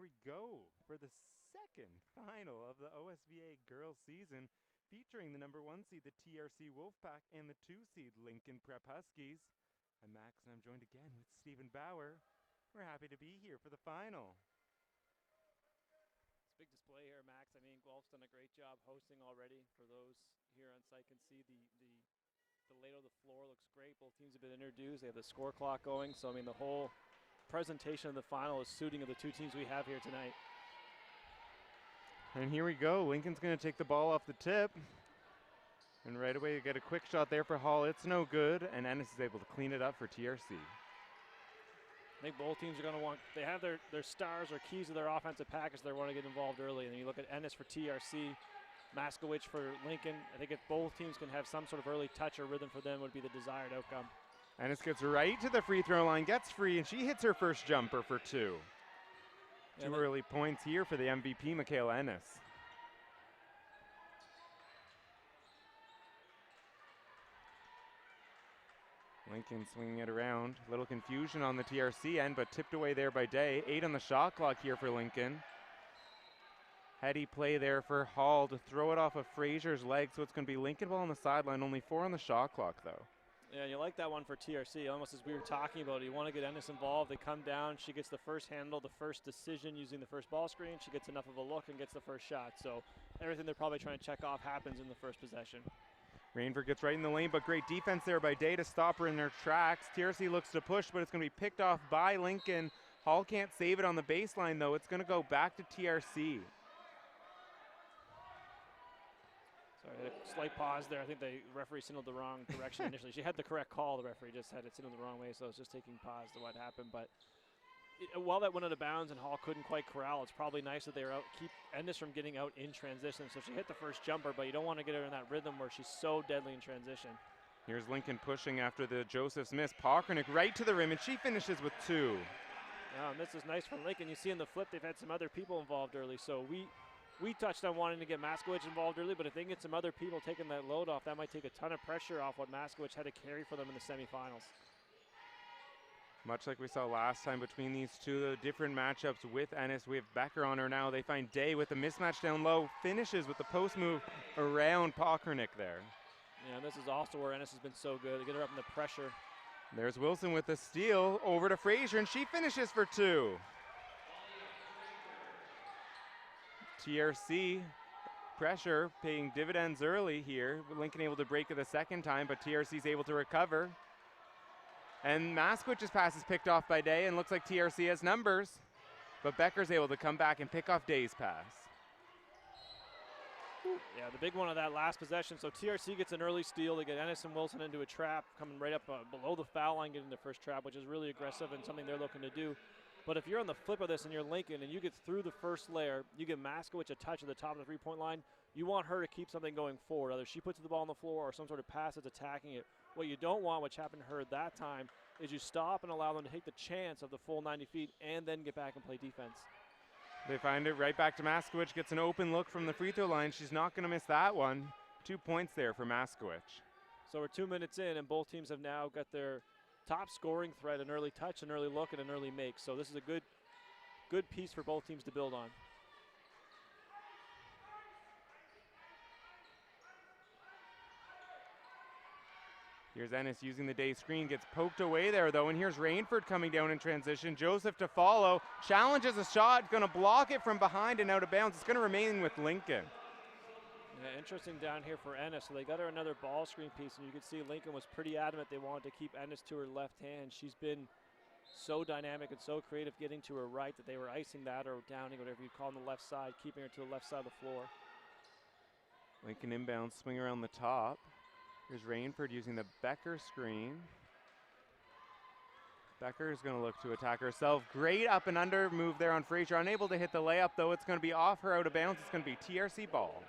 we go for the second final of the OSBA girls season, featuring the number 1 seed, the TRC Wolfpack, and the 2 seed, Lincoln Prep Huskies. I'm Max, and I'm joined again with Stephen Bauer. We're happy to be here for the final. It's a big display here, Max. I mean, Guelph's done a great job hosting already. For those here on site can see the layout of the floor looks great. Both teams have been introduced. They have the score clock going. So, I mean, the whole presentation of the final is suiting of the two teams we have here tonight. And here we go. Lincoln's going to take the ball off the tip. And right away you get a quick shot there for Hall. It's no good, and Ennis is able to clean it up for TRC. I think both teams are going to want, they have their stars or keys of their offensive package. They want to get involved early. And then you look at Ennis for TRC, Maskowicz for Lincoln. I think if both teams can have some sort of early touch or rhythm for them would be the desired outcome. Ennis gets right to the free throw line, gets free, and she hits her first jumper for 2. Two early points here for the MVP, Michaela Ennis. Lincoln swinging it around. A little confusion on the TRC end, but tipped away there by Day. 8 on the shot clock here for Lincoln. Heady play there for Hall to throw it off of Frazier's leg, so it's going to be Lincoln ball on the sideline. Only 4 on the shot clock, though. Yeah, you like that one for TRC, almost as we were talking about. You want to get Ennis involved. They come down. She gets the first handle, the first decision using the first ball screen. She gets enough of a look and gets the first shot. So everything they're probably trying to check off happens in the first possession. Rainford gets right in the lane, but great defense there by Day to stop her in their tracks. TRC looks to push, but it's going to be picked off by Lincoln. Hall can't save it on the baseline, though. It's going to go back to TRC. Sorry, a slight pause there. I think the referee signaled the wrong direction initially. She had the correct call. The referee just had it signaled the wrong way, so it's just taking pause to what happened. But while that went out of bounds and Hall couldn't quite corral, it's probably nice that they were out, keep Ennis from getting out in transition. So she hit the first jumper, but you don't want to get her in that rhythm where she's so deadly in transition. Here's Lincoln pushing after the Joseph's miss. Pachernik right to the rim, and she finishes with 2. Yeah, and this is nice for Lincoln. You see in the flip they've had some other people involved early, so we touched on wanting to get Maskowicz involved early, but if they can get some other people taking that load off, that might take a ton of pressure off what Maskowicz had to carry for them in the semifinals. Much like we saw last time between these two, the different matchups with Ennis. We have Becker on her now. They find Day with the mismatch down low, finishes with the post move around Pachernik there. Yeah, and this is also where Ennis has been so good. They get her up in the pressure. There's Wilson with the steal over to Frazier, and she finishes for 2. TRC pressure paying dividends early here. Lincoln able to break it the second time, but TRC is able to recover. And Maskowicz's pass is picked off by Day, and looks like TRC has numbers. But Becker's able to come back and pick off Day's pass. Yeah, the big one of that last possession. So TRC gets an early steal. They get Ennis and Wilson into a trap, coming right up below the foul line, getting their first trap, which is really aggressive and something they're looking to do. But if you're on the flip of this and you're Lincoln and you get through the first layer, you give Maskowicz a touch at the top of the three-point line, you want her to keep something going forward. Either she puts the ball on the floor or some sort of pass that's attacking it. What you don't want, which happened to her at that time, is you stop and allow them to take the chance of the full 90 feet and then get back and play defense. They find it right back to Maskowicz, gets an open look from the free throw line. She's not going to miss that one. 2 points there for Maskowicz. So we're 2 minutes in, and both teams have now got their top scoring threat, an early touch, an early look, and an early make. So this is a good piece for both teams to build on. Here's Ennis using the Day screen, gets poked away there though, and here's Rainford coming down in transition. Joseph to follow, challenges a shot, going to block it from behind and out of bounds. It's going to remain with Lincoln. Yeah, interesting down here for Ennis. So they got her another ball screen piece, and you can see Lincoln was pretty adamant they wanted to keep Ennis to her left hand. She's been so dynamic and so creative getting to her right that they were icing that or downing, whatever you call on the left side, keeping her to the left side of the floor. Lincoln inbound, swing around the top. Here's Rainford using the Becker screen. Becker is going to look to attack herself. Great up and under move there on Frazier. Unable to hit the layup, though. It's going to be off her out of bounds. It's going to be TRC ball.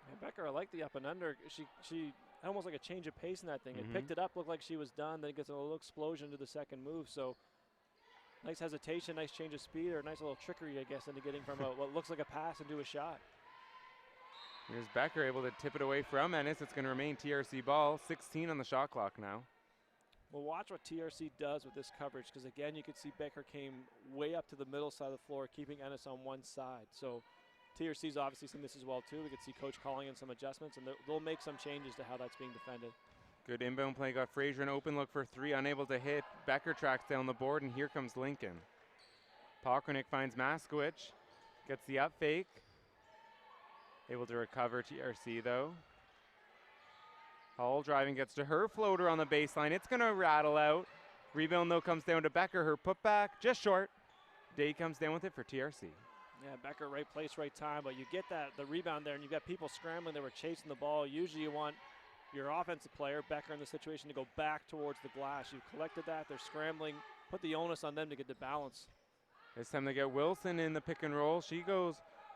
Yeah, Becker, I like the up and under. She almost like a change of pace in that thing. It picked it up, looked like she was done. Then it gets a little explosion to the second move. So nice hesitation, nice change of speed, or a nice little trickery, I guess, into getting from what looks like a pass into a shot. Here's Becker able to tip it away from Ennis. It's going to remain TRC ball. 16 on the shot clock now. Well, watch what TRC does with this coverage, because again, you could see Becker came way up to the middle side of the floor, keeping Ennis on one side. So TRC's obviously seen this as well too. We could see Coach calling in some adjustments, and they'll make some changes to how that's being defended. Good inbound play, got Frazier an open look for three, unable to hit. Becker tracks down the board, and here comes Lincoln. Pokranik finds Maskowicz, gets the up fake. Able to recover TRC though. Hall driving, gets to her floater on the baseline. It's gonna rattle out. Rebound though comes down to Becker. Her putback just short. Day comes down with it for TRC. Yeah, Becker, right place, right time, but you get the rebound there, and you've got people scrambling. They were chasing the ball. Usually you want your offensive player, Becker in the situation, to go back towards the glass. You've collected that. They're scrambling. Put the onus on them to get the balance. This time they get Wilson in the pick and roll. She goes,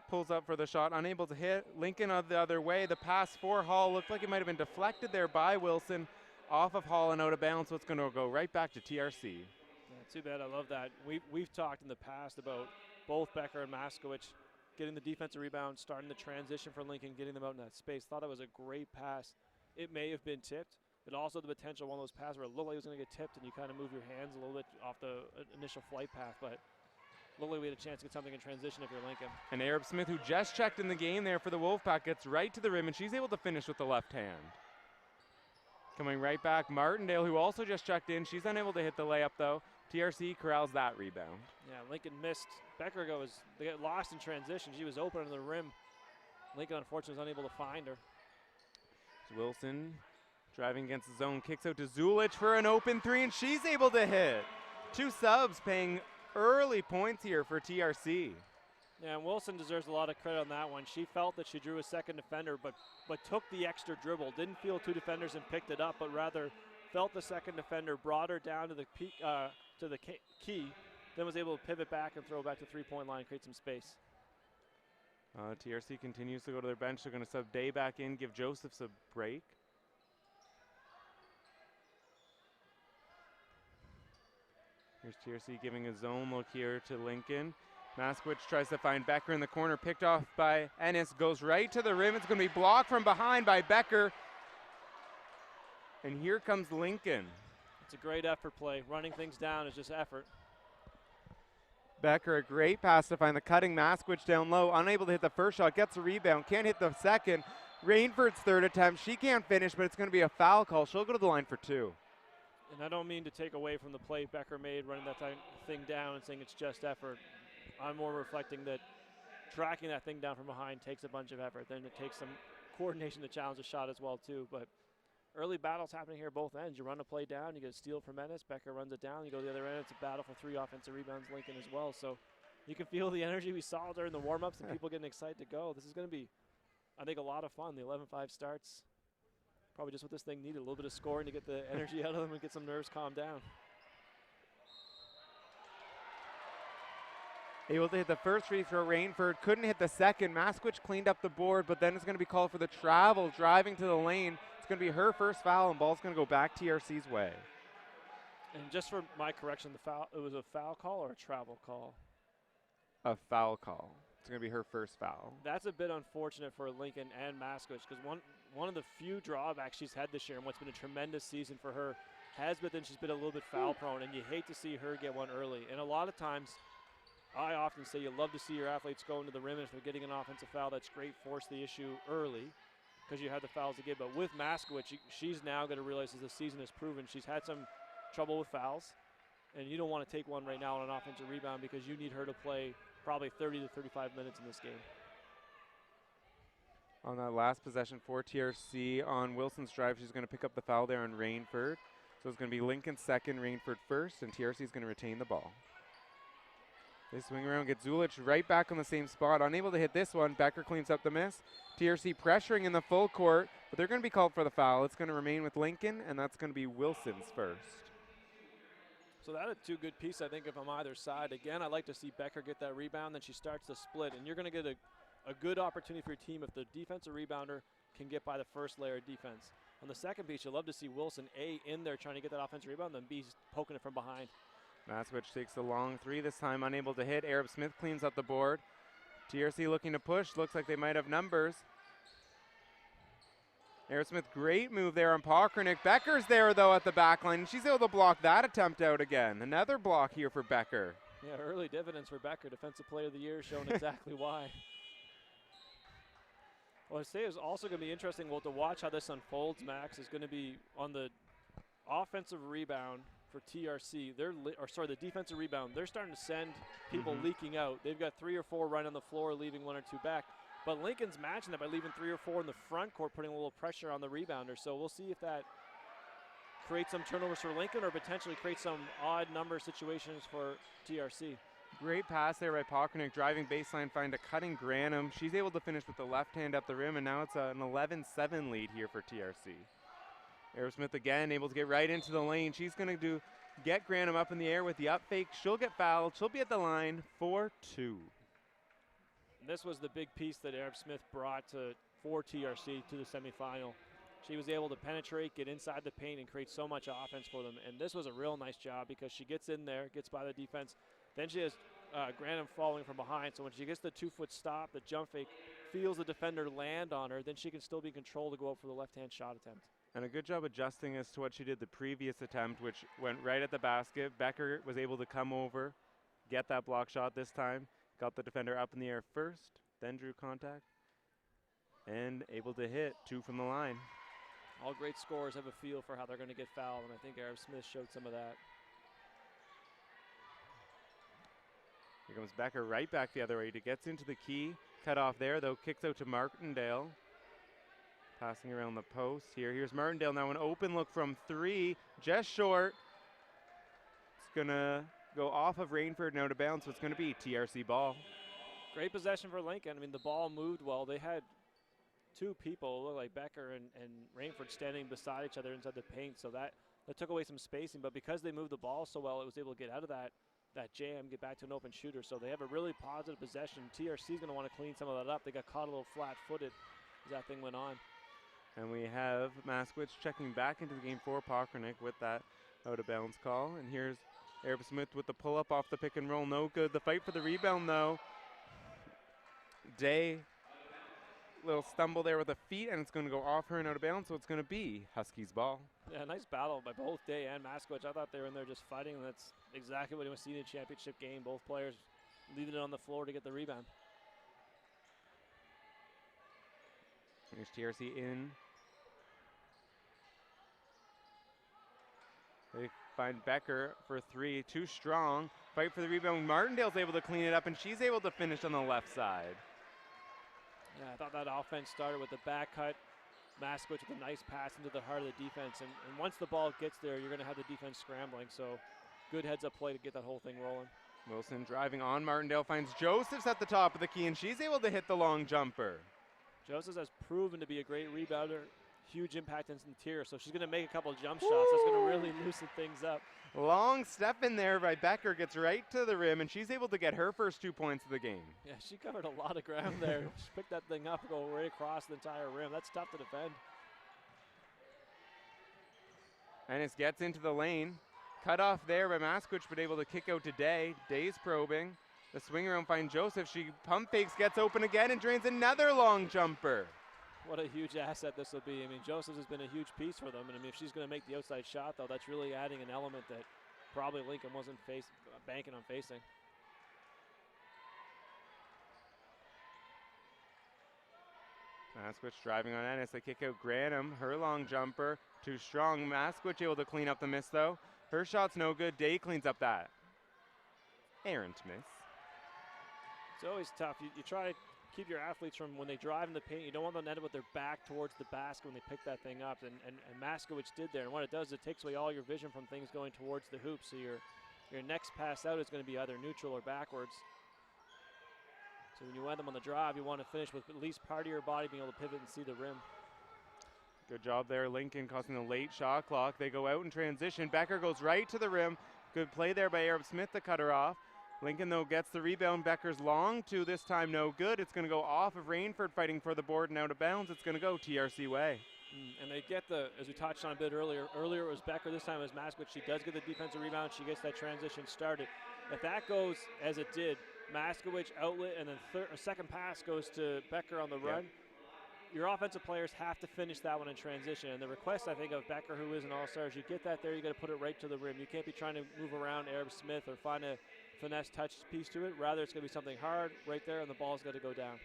pulls up for the shot, unable to hit. Lincoln the other way. The pass for Hall looked like it might have been deflected there by Wilson. Off of Hall and out of bounds, so it's going to go right back to TRC. Yeah, too bad. I love that. We've talked in the past about both Becker and Maskowicz getting the defensive rebound, starting the transition for Lincoln, getting them out in that space. Thought that was a great pass. It may have been tipped, but also the potential one of those passes where it looked like it was going to get tipped and you kind of move your hands a little bit off the initial flight path, but looked like we had a chance to get something in transition if you're Lincoln. And Arab Smith, who just checked in the game there for the Wolfpack, gets right to the rim, and she's able to finish with the left hand. Coming right back, Martindale, who also just checked in. She's unable to hit the layup, though. TRC corrals that rebound. Yeah, Lincoln missed. Becker they got lost in transition. She was open on the rim. Lincoln, unfortunately, was unable to find her. Wilson driving against the zone, kicks out to Zulich for an open three, and she's able to hit. Two subs paying early points here for TRC. Yeah, and Wilson deserves a lot of credit on that one. She felt that she drew a second defender, but took the extra dribble. Didn't feel two defenders and picked it up, but rather felt the second defender, brought her down to the key, then was able to pivot back and throw back to three-point line, create some space. TRC continues to go to their bench. They're going to sub Day back in, give Josephs a break. Here's TRC giving a zone look here to Lincoln. Maskowicz tries to find Becker in the corner, picked off by Ennis, goes right to the rim. It's going to be blocked from behind by Becker. And here comes Lincoln. It's a great effort play. Running things down is just effort. Becker, a great pass to find the cutting Maskowicz down low, unable to hit the first shot, gets a rebound, can't hit the second. Rainford's third attempt, she can't finish, but it's going to be a foul call. She'll go to the line for two. And I don't mean to take away from the play Becker made, running that thing down and saying it's just effort. I'm more reflecting that tracking that thing down from behind takes a bunch of effort. Then it takes some coordination to challenge the shot as well too. But early battles happening here both ends. You run a play down, you get a steal from Ennis, Becker runs it down, you go to the other end, it's a battle for three offensive rebounds, Lincoln as well. So you can feel the energy we saw during the warm-ups and people getting excited to go. This is going to be, I think, a lot of fun. The 11-5 starts. Probably just what this thing needed, a little bit of scoring to get the energy out of them and get some nerves calmed down. Able to hit the first free throw, Rainford couldn't hit the second. Maskowicz cleaned up the board, but then it's going to be called for the travel, driving to the lane. It's going to be her first foul, and ball's going to go back TRC's way. And just for my correction, it was a foul call or a travel call? A foul call. It's going to be her first foul. That's a bit unfortunate for Lincoln and Maskowicz, because one of the few drawbacks she's had this year and what's been a tremendous season for her has been that she's been a little bit foul prone, and you hate to see her get one early. And a lot of times, I often say you love to see your athletes go into the rim, and if they're getting an offensive foul, that's great. Force the issue early because you have the fouls to give. But with Maskowicz, she's now going to realize as the season has proven she's had some trouble with fouls, and you don't want to take one right now on an offensive rebound because you need her to play probably 30 to 35 minutes in this game. On that last possession for TRC on Wilson's drive, she's going to pick up the foul there on Rainford. So it's going to be Lincoln second, Rainford first, and TRC is going to retain the ball. They swing around, get Zulich right back on the same spot. Unable to hit this one. Becker cleans up the miss. TRC pressuring in the full court, but they're going to be called for the foul. It's going to remain with Lincoln, and that's going to be Wilson's first. So that is two good pieces, I think, if on either side. Again, I'd like to see Becker get that rebound, then she starts to split, and you're going to get a good opportunity for your team if the defensive rebounder can get by the first layer of defense. On the second piece, you'll love to see Wilson, A, in there trying to get that offensive rebound, then B, poking it from behind. Maskowicz takes the long three, this time unable to hit. Arab Smith cleans up the board. TRC looking to push, looks like they might have numbers. Aerosmith, great move there on Pokranik. Becker's there, though, at the back line. She's able to block that attempt out again. Another block here for Becker. Yeah, early dividends for Becker. Defensive Player of the Year, showing exactly why. Well, I say it's also going to be interesting to watch how this unfolds, Max, is going to be on the offensive rebound for TRC. The defensive rebound. They're starting to send people leaking out. They've got 3 or 4 right on the floor, leaving 1 or 2 back. But Lincoln's matching that by leaving 3 or 4 in the front court, putting a little pressure on the rebounder. So we'll see if that creates some turnovers for Lincoln or potentially creates some odd number situations for TRC. Great pass there by Pokranik, driving baseline, find a cutting Granum. She's able to finish with the left hand up the rim, and now it's an 11-7 lead here for TRC. Aerosmith again able to get right into the lane. She's going to get Granum up in the air with the up fake. She'll get fouled. She'll be at the line for 2. This was the big piece that Aerosmith brought for TRC to the semifinal. She was able to penetrate, get inside the paint, and create so much offense for them. And this was a real nice job because she gets in there, gets by the defense. Then she has Granum falling from behind. So when she gets the 2-foot stop, the jump fake, feels the defender land on her, then she can still be in control to go up for the left-hand shot attempt. And a good job adjusting as to what she did the previous attempt, which went right at the basket. Becker was able to come over, get that block shot this time. Got the defender up in the air first, then drew contact, and able to hit 2 from the line. All great scorers have a feel for how they're going to get fouled, and I think Aerosmith showed some of that. Here comes Becker right back the other way. He gets into the key. Cut off there, though. Kicks out to Martindale. Passing around the post here. Here's Martindale now. An open look from 3. Just short. It's going to go off of Rainford and out of bounds, so it's going to be TRC ball. Great possession for Lincoln. I mean, the ball moved well. They had 2 people, look like Becker and Rainford, standing beside each other inside the paint, so that took away some spacing. But because they moved the ball so well, it was able to get out of that jam, get back to an open shooter. So they have a really positive possession. TRC is going to want to clean some of that up. They got caught a little flat-footed as that thing went on. And we have Maskwitz checking back into the game for Pokranik with that out-of-bounds call. And here's Aerosmith with the pull-up off the pick and roll. No good. The fight for the rebound, though. Day, little stumble there with the feet, and it's going to go off her and out of bounds, so it's going to be Huskies ball. Yeah, nice battle by both Day and Maskwitz. I thought they were in there just fighting, and that's exactly what you want to see in a championship game. Both players leaving it on the floor to get the rebound. Here's TRC in. They find Becker for 3, too strong. Fight for the rebound. Martindale's able to clean it up, and she's able to finish on the left side. Yeah, I thought that offense started with the back cut. Maskwitz with a nice pass into the heart of the defense. And once the ball gets there, you're going to have the defense scrambling. So good heads-up play to get that whole thing rolling. Wilson driving on. Martindale finds Josephs at the top of the key, and she's able to hit the long jumper. Josephs has proven to be a great rebounder. Huge impact in the interior, so she's going to make a couple of jump shots. That's going to really loosen things up. Long step in there by Becker, gets right to the rim, and she's able to get her first 2 points of the game. Yeah, she covered a lot of ground there. She picked that thing up and go right across the entire rim. That's tough to defend. Ennis gets into the lane. Cut off there by Maskwitz, but able to kick out to Day. Day's probing. The swing around finds Joseph. She pump fakes, gets open again, and drains another long jumper. What a huge asset this will be. I mean, Joseph has been a huge piece for them. And I mean, if she's going to make the outside shot, though, that's really adding an element that probably Lincoln wasn't banking on facing. Maskwitz driving on Ennis. They kick out Granum. Her long jumper. Too strong. Maskwitz able to clean up the miss, though. Her shot's no good. Day cleans up that errant miss. It's always tough. You try to keep your athletes from when they drive in the paint. You don't want them to end up with their back towards the basket when they pick that thing up. And Maskwitz did there. And what it does, it takes away all your vision from things going towards the hoop. So your next pass out is going to be either neutral or backwards. So when you end them on the drive, you want to finish with at least part of your body being able to pivot and see the rim. Good job there, Lincoln, causing a late shot clock. They go out in transition. Becker goes right to the rim. Good play there by Aerosmith to cut her off. Lincoln, though, gets the rebound. Becker's long two, this time no good. It's going to go off of Rainford fighting for the board and out of bounds. It's going to go TRC way. And they get as we touched on a bit earlier it was Becker, this time it was Maskwitz. She does get the defensive rebound. She gets that transition started. If that goes as it did, Maskwitz outlet, and then a second pass goes to Becker on the run. your offensive players have to finish that one in transition. And the request, I think, of Becker, who is an all-star, is you get that there, you got to put it right to the rim. You can't be trying to move around Arab Smith or find a finesse touch piece to it. Rather, it's going to be something hard right there, and the ball's got to go down.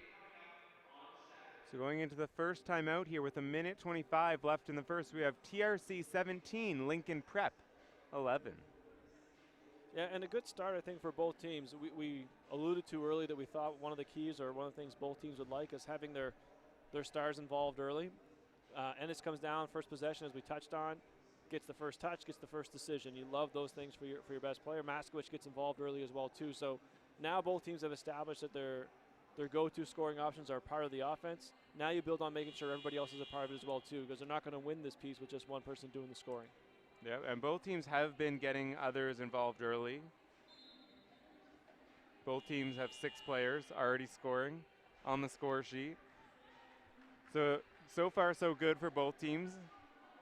So going into the first timeout here with 1:25 left in the first, we have TRC 17, Lincoln Prep 11. Yeah, and a good start, I think, for both teams. We alluded to early that we thought one of the keys or one of the things both teams would like is having their stars involved early. Ennis comes down, first possession, as we touched on, gets the first touch, gets the first decision. You love those things for your best player. Maskowicz gets involved early as well, too. So now both teams have established that their go-to scoring options are part of the offense. Now you build on making sure everybody else is a part of it as well, too, because they're not going to win this piece with just one person doing the scoring. Yeah, and both teams have been getting others involved early. Both teams have 6 players already scoring on the score sheet. So far so good for both teams,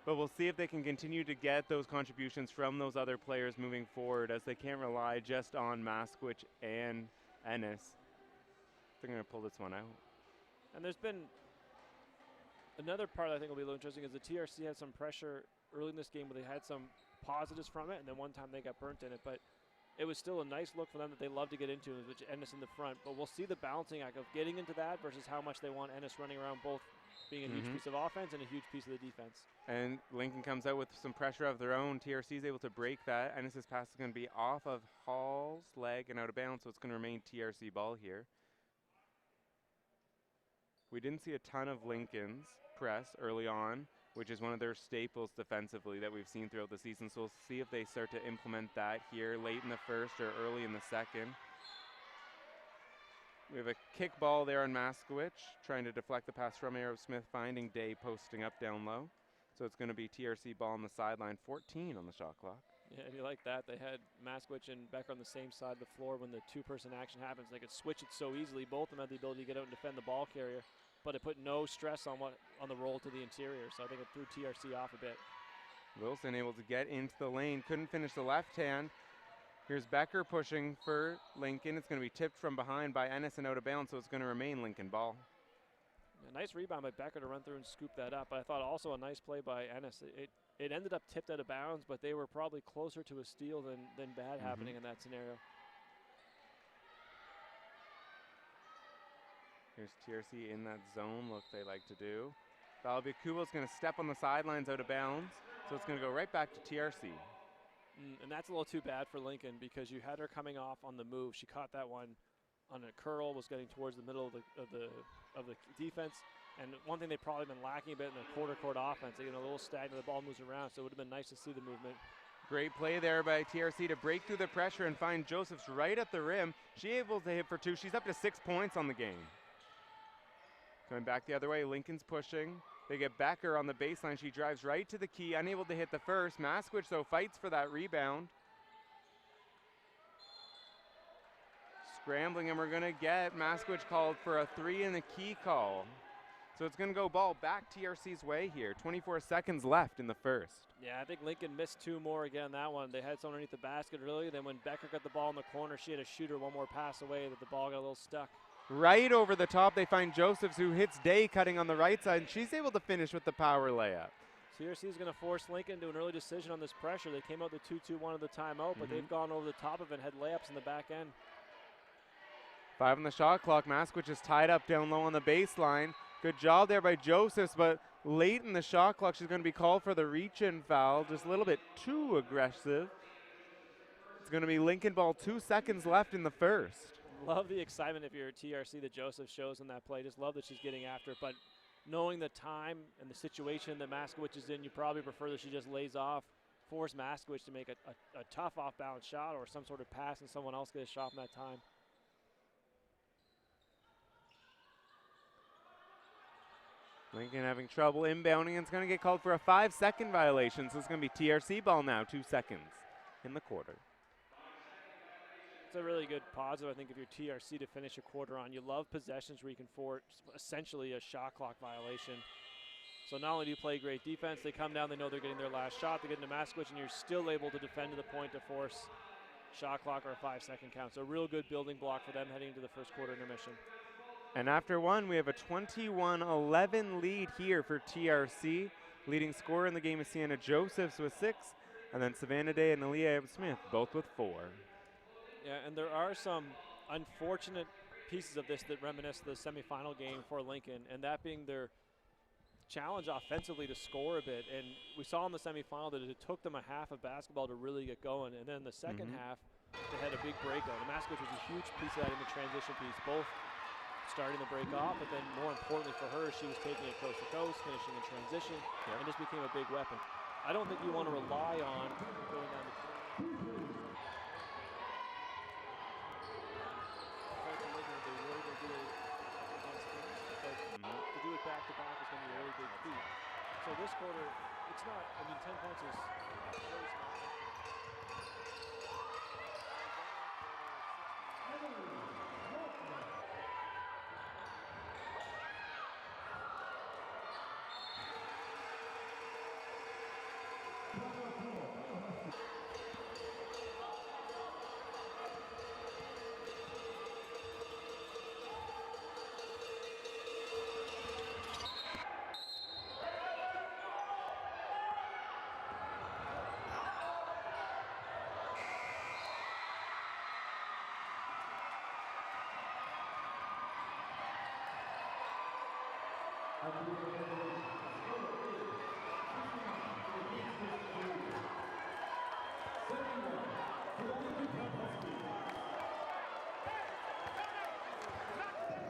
but we'll see if they can continue to get those contributions from those other players moving forward, as they can't rely just on Maskowicz and Ennis. They're going to pull this one out. And there's been another part I think will be a little interesting is the TRC had some pressure early in this game where they had some positives from it, and then one time they got burnt in it. But it was still a nice look for them that they love to get into, which Ennis in the front. But we'll see the balancing act of getting into that versus how much they want Ennis running around, both being a huge piece of offense and a huge piece of the defense. And Lincoln comes out with some pressure of their own. TRC is able to break that. Ennis's pass is going to be off of Hall's leg and out of bounds, so it's going to remain TRC ball here. We didn't see a ton of Lincoln's press early on, which is one of their staples defensively that we've seen throughout the season. So we'll see if they start to implement that here late in the first or early in the second. We have a kick ball there on Maskowicz, trying to deflect the pass from Arab Smith, finding Day posting up down low. So it's going to be TRC ball on the sideline, 14 on the shot clock. Yeah, and you like that. They had Maskowicz and Becker on the same side of the floor when the two-person action happens. They could switch it so easily. Both of them had the ability to get out and defend the ball carrier, but it put no stress on the roll to the interior. So I think it threw TRC off a bit. Wilson able to get into the lane, couldn't finish the left hand. Here's Becker pushing for Lincoln. It's going to be tipped from behind by Ennis and out of bounds, so it's going to remain Lincoln ball. A nice rebound by Becker to run through and scoop that up. But I thought also a nice play by Ennis. It ended up tipped out of bounds, but they were probably closer to a steal than bad happening in that scenario. Here's TRC in that zone look they like to do. Balabakubo's going to step on the sidelines out of bounds, so it's going to go right back to TRC. And that's a little too bad for Lincoln because you had her coming off on the move. She caught that one on a curl, was getting towards the middle of the defense. And one thing they've probably been lacking a bit in the quarter court offense, they get a little stagnant, the ball moves around, so it would have been nice to see the movement. Great play there by TRC to break through the pressure and find Josephs right at the rim. She able to hit for 2. She's up to 6 points on the game. Going back the other way, Lincoln's pushing. They get Becker on the baseline. She drives right to the key, unable to hit the first. Maskowicz, though, fights for that rebound. Scrambling, and we're going to get Maskowicz called for a 3 in the key call. So it's going to go ball back TRC's way here. 24 seconds left in the first. Yeah, I think Lincoln missed 2 more again on that one. They had someone underneath the basket early. Then when Becker got the ball in the corner, she had a shooter one more pass away that the ball got a little stuck. Right over the top, they find Josephs, who hits Day cutting on the right side, and she's able to finish with the power layup. TRC is going to force Lincoln to an early decision on this pressure. They came out the 2-2-1 of the timeout, but they've gone over the top of it and had layups in the back end. 5 on the shot clock. Maskowicz is tied up down low on the baseline. Good job there by Josephs, but late in the shot clock, she's going to be called for the reach-in foul. Just a little bit too aggressive. It's going to be Lincoln ball, 2 seconds left in the first. Love the excitement if you're a TRC that Joseph shows in that play. Just love that she's getting after it, but knowing the time and the situation that Maskowicz is in, you probably prefer that she just lays off, force Maskowicz to make a tough off-balance shot or some sort of pass and someone else get a shot in that time. Lincoln having trouble inbounding, and it's going to get called for a 5-second violation, so it's going to be TRC ball now, 2 seconds in the quarter. It's a really good positive, I think, if you're TRC to finish a quarter on. You love possessions where you can force essentially a shot clock violation. So not only do you play great defense, they come down, they know they're getting their last shot, they get into Maskowicz, and you're still able to defend to the point to force shot clock or a 5-second count. So a real good building block for them heading into the first quarter intermission. And after one, we have a 21-11 lead here for TRC. Leading scorer in the game is Sienna Josephs with 6, and then Savannah Day and Aaliyah Smith both with 4. Yeah, and there are some unfortunate pieces of this that reminisce the semifinal game for Lincoln, and that being their challenge offensively to score a bit. And we saw in the semifinal that it took them a half of basketball to really get going, and then the second half, they had a big breakout. The Mascots was a huge piece of that in the transition piece, both starting the break off, but then more importantly for her, she was taking it coast to coast, finishing in transition, and just became a big weapon. I don't think you want to rely on going down the to do it back to back is going to be a really big feat. So this quarter, it's not, I mean, 10 points is very small.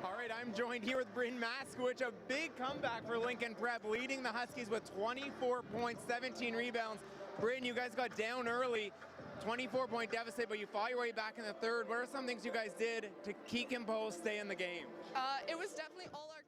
All right, I'm joined here with Bryn Maskowicz, a big comeback for Lincoln Prep, leading the Huskies with 24 points, 17 rebounds. Bryn, you guys got down early, 24-point deficit, but you fought your way back in the third. What are some things you guys did to keep composed, stay in the game? It was definitely all our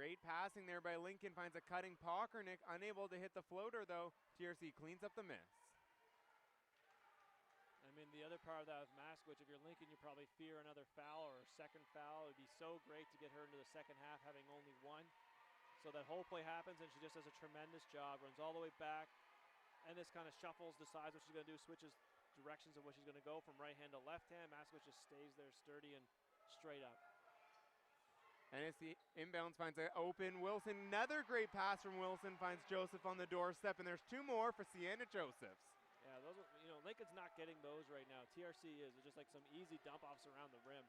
Great passing there by Lincoln, finds a cutting Pockernick, unable to hit the floater though. TRC cleans up the miss. I mean, the other part of that with Maskowicz, if you're Lincoln, you probably fear another foul or a second foul. It would be so great to get her into the second half having only one. So that whole play happens, and she just does a tremendous job, runs all the way back, and this kind of shuffles, decides what she's going to do, switches directions of what she's going to go from right hand to left hand. Maskowicz just stays there sturdy and straight up. NSC inbounds, finds an open Wilson. Another great pass from Wilson, finds Joseph on the doorstep, and there's two more for Sienna Josephs. Yeah, those are, Lincoln's not getting those right now. TRC is. It's just like some easy dump-offs around the rim.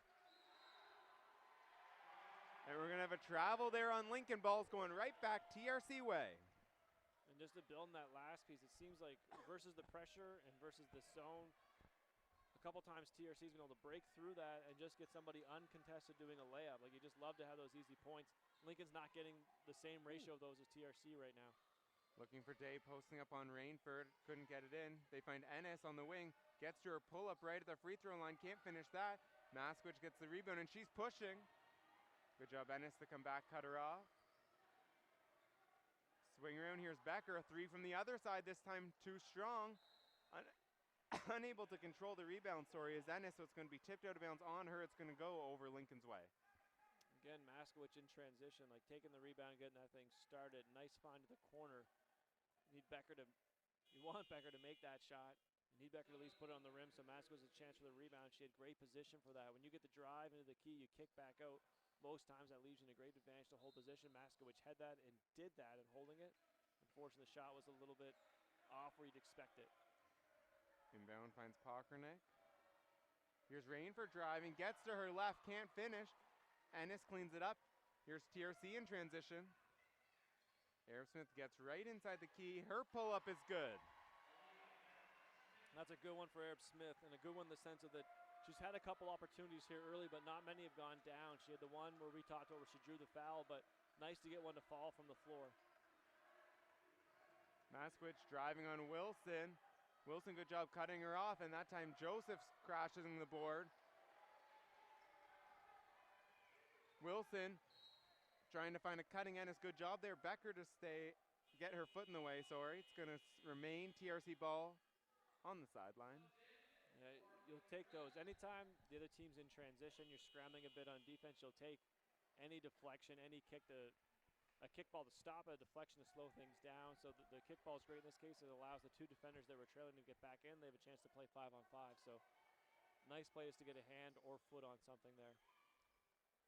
And we're going to have a travel there on Lincoln. Ball's going right back TRC way. And just to build on that last piece, it seems like versus the pressure and versus the zone, a couple times TRC's been able to break through that and just get somebody uncontested doing a layup. Like, you just love to have those easy points. Lincoln's not getting the same ratio of those as TRC right now. Looking for Day, posting up on Rainford, couldn't get it in. They find Ennis on the wing, gets to her pull-up right at the free throw line, can't finish that. Maskowicz gets the rebound, and she's pushing. Good job, Ennis, to come back, cut her off. Swing around, here's Becker, a three from the other side, this time too strong. Unable to control the rebound, as Ennis, so it's going to be tipped out of bounds on her. It's going to go over Lincoln's way. Again, Maskowicz in transition, like taking the rebound, getting that thing started. Nice find to the corner. You want Becker to make that shot. You need Becker to at least put it on the rim, so Maskowicz has a chance for the rebound. She had great position for that. When you get the drive into the key, you kick back out. Most times that leaves you in a great advantage to hold position. Maskowicz had that and did that in holding it. Unfortunately, the shot was a little bit off where you'd expect it. Inbound finds Pockernick. Here's Rainford driving, gets to her left, can't finish. Ennis cleans it up. Here's TRC in transition. Aerosmith gets right inside the key. Her pull-up is good. That's a good one for Arab Smith, and a good one in the sense of that she's had a couple opportunities here early, but not many have gone down. She had the one where we talked about where she drew the foul, but nice to get one to fall from the floor. Maskowicz driving on Wilson. Wilson, good job cutting her off, and that time Joseph's crashing the board. Wilson trying to find a cutting Ennis. Good job there. Becker to get her foot in the way, It's going to remain TRC ball on the sideline. Yeah, you'll take those. Anytime the other team's in transition, you're scrambling a bit on defense, you'll take any deflection, any kick a kickball to stop a deflection to slow things down. So the kickball is great in this case. It allows the two defenders that were trailing to get back in. They have a chance to play 5-on-5. So nice plays to get a hand or foot on something there.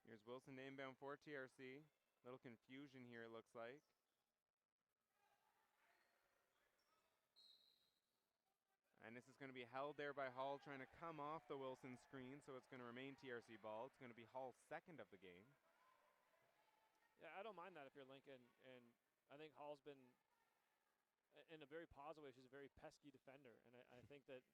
Here's Wilson inbound for TRC. Little confusion here, it looks like. And this is going to be held there by Hall, trying to come off the Wilson screen, so it's going to remain TRC ball. It's going to be Hall's second of the game. Yeah, I don't mind that if you're Lincoln, and I think Hall's been, in a very positive way, she's a very pesky defender, and I think that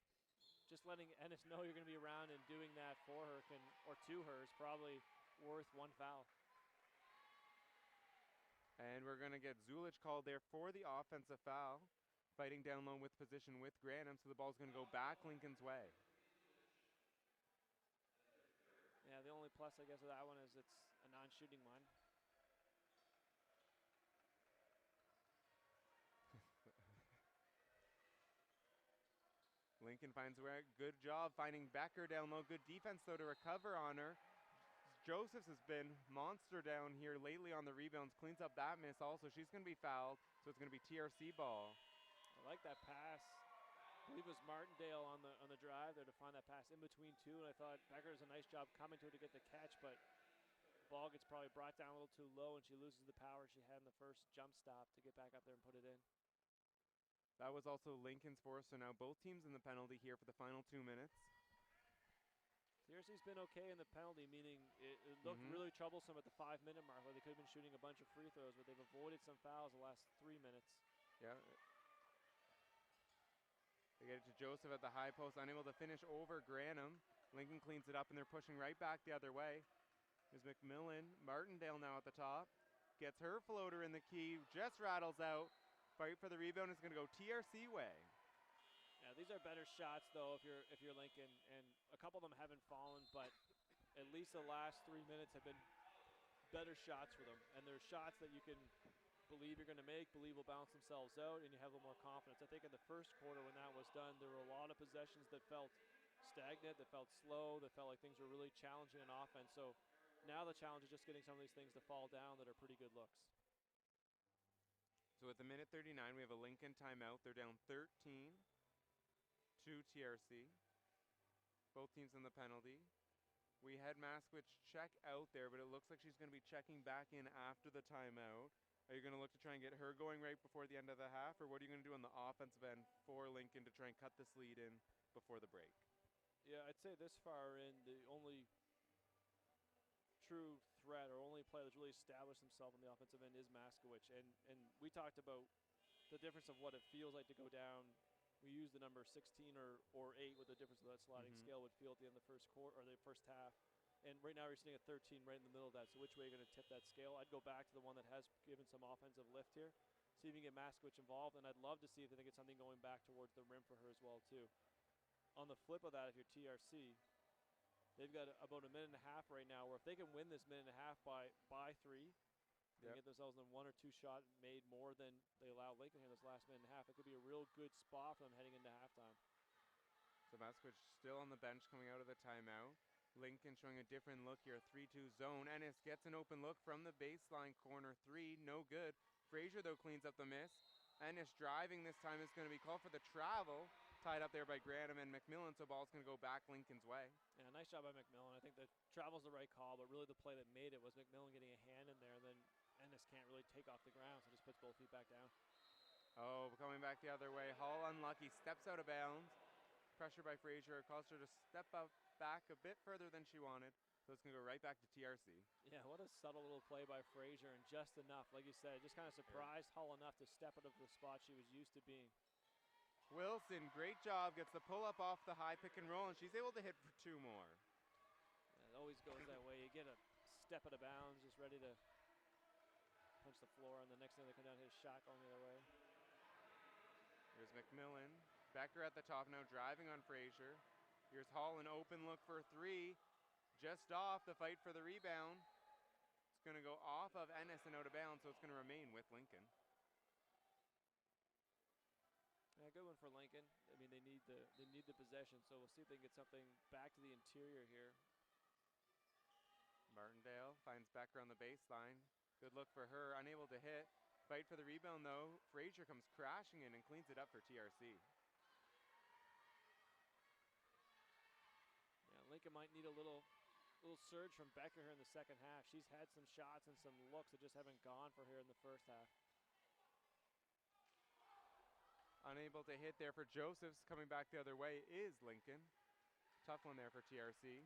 just letting Ennis know you're going to be around and doing that for her or to her is probably worth one foul. And we're going to get Zulich called there for the offensive foul. Fighting down low with position with Granham, so the ball's going to go back Lincoln's way. Yeah, the only plus, I guess, of that one is it's a non-shooting one. Lincoln finds a good job finding Becker down low. Good defense, though, to recover on her. Josephs has been monster down here lately on the rebounds. Cleans up that miss also. She's going to be fouled, so it's going to be TRC ball. I like that pass. I believe it was Martindale on the drive there to find that pass in between two, and I thought Becker does a nice job coming to her to get the catch, but the ball gets probably brought down a little too low, and she loses the power she had in the first jump stop to get back up there and put it in. That was also Lincoln's force, so now both teams in the penalty here for the final 2 minutes. TRC's been okay in the penalty, meaning it looked really troublesome at the 5-minute mark where they could have been shooting a bunch of free throws, but they've avoided some fouls the last 3 minutes. Yeah. They get it to Joseph at the high post, unable to finish over Granham. Lincoln cleans it up, and they're pushing right back the other way. There's McMillan. Martindale now at the top. Gets her floater in the key, just rattles out. Fight for the rebound is going to go TRC way. Yeah, these are better shots, though, if you're Lincoln, and a couple of them haven't fallen, but at least the last 3 minutes have been better shots for them, and they're shots that you can believe you're going to make, believe will balance themselves out, and you have a little more confidence. I think in the first quarter when that was done, there were a lot of possessions that felt stagnant, that felt slow, that felt like things were really challenging in offense. So now the challenge is just getting some of these things to fall down that are pretty good looks. So at the minute 39, we have a Lincoln timeout. They're down 13 to TRC. Both teams in the penalty. We had Maskwich check out there, but it looks like she's going to be checking back in after the timeout. Are you going to look to try and get her going right before the end of the half, or what are you going to do on the offensive end for Lincoln to try and cut this lead in before the break? Yeah, I'd say this far in, the only true threat or only player that's really established himself on the offensive end is Maskwich. And we talked about the difference of what it feels like to go down. We use the number 16 or 8 with the difference of that sliding scale would feel at the end of the first quarter or the first half. And right now you're sitting at 13 right in the middle of that. So which way are you going to tip that scale? I'd go back to the one that has given some offensive lift here. See if you can get Maskwich involved. And I'd love to see if they can get something going back towards the rim for her as well too. On the flip of that, if you're TRC, they've got about a minute and a half right now where if they can win this minute and a half by 3, they can get themselves in 1 or 2 shot made more than they allowed Lincoln here in this last minute and a half. It could be a real good spot for them heading into halftime. So Maskwich still on the bench coming out of the timeout. Lincoln showing a different look here, 3-2 zone. Ennis gets an open look from the baseline corner 3, no good. Frazier though cleans up the miss. Ennis driving this time is going to be called for the travel. Tied up there by Granum and McMillan, so ball's going to go back Lincoln's way. Yeah, nice job by McMillan. I think the travel's the right call, but really the play that made it was McMillan getting a hand in there, and then Ennis can't really take off the ground, so just puts both feet back down. Oh, coming back the other way. Hall unlucky, steps out of bounds. Pressure by Frazier caused her to step up back a bit further than she wanted, so it's going to go right back to TRC. Yeah, what a subtle little play by Frazier, and just enough. Like you said, just kind of surprised Hall enough to step out of the spot she was used to being. Wilson, great job, gets the pull-up off the high pick and roll, and she's able to hit for 2 more. Yeah, it always goes that way. You get a step out of bounds, just ready to punch the floor, and the next thing they come down, his shot going the other way. Here's McMillan. Becker at the top now, driving on Frazier. Here's Hall, an open look for 3. Just off, the fight for the rebound. It's going to go off of Ennis and out of bounds, so it's going to remain with Lincoln. Yeah, good one for Lincoln. I mean, they need the possession, so we'll see if they can get something back to the interior here. Martindale finds Becker on the baseline. Good look for her, unable to hit. Fight for the rebound though. Frazier comes crashing in and cleans it up for TRC. Yeah, Lincoln might need a little surge from Becker here in the second half. She's had some shots and some looks that just haven't gone for her in the first half. Unable to hit there for Josephs. Coming back the other way is Lincoln. Tough one there for TRC.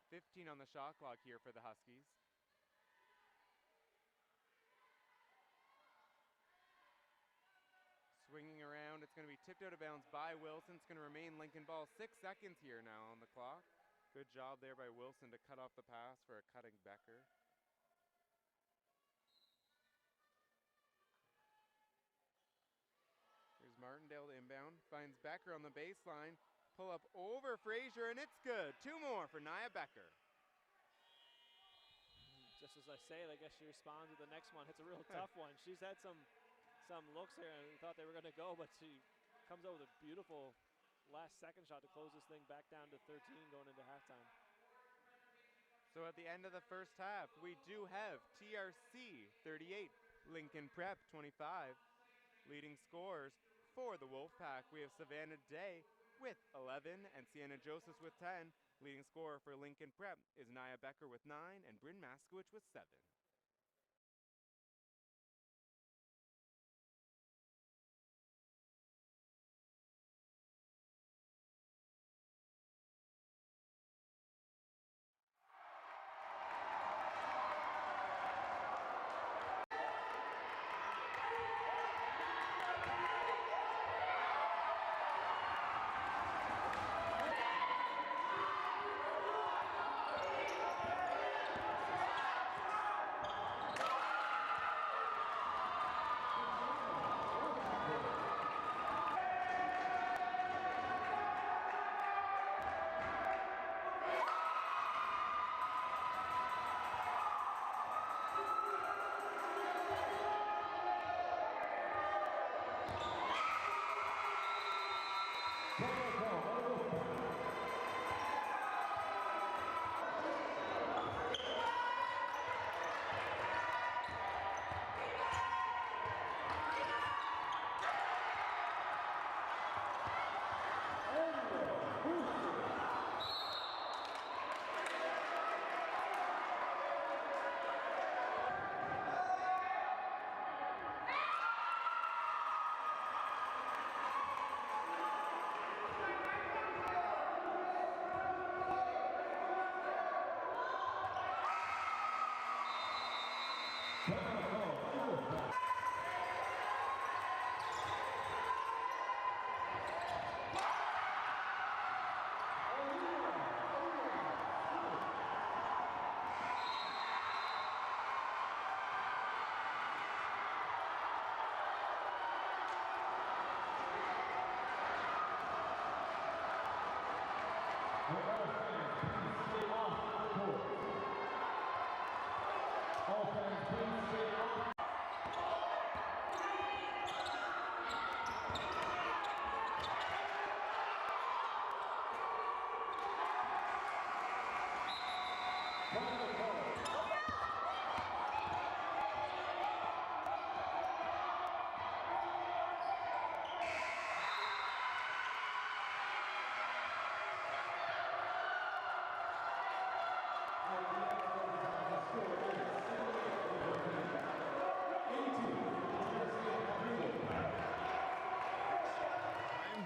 15 on the shot clock here for the Huskies. Swinging around, it's going to be tipped out of bounds by Wilson. It's going to remain Lincoln ball. 6 seconds here now on the clock. Good job there by Wilson to cut off the pass for a cutting Becker. Here's Martindale to inbound, finds Becker on the baseline. Pull up over Frazier, and it's good. 2 more for Nia Becker. Just as I say it, I guess she responds with the next one. It's a real tough one. She's had some looks here, and we thought they were going to go, but she comes out with a beautiful last second shot to close this thing back down to 13 going into halftime. So at the end of the first half, we do have TRC 38, Lincoln Prep 25. Leading scorers for the Wolfpack, we have Savannah Day with 11 and Sienna Josephs with 10. Leading scorer for Lincoln Prep is Nia Becker with 9 and Bryn Maskwich with 7.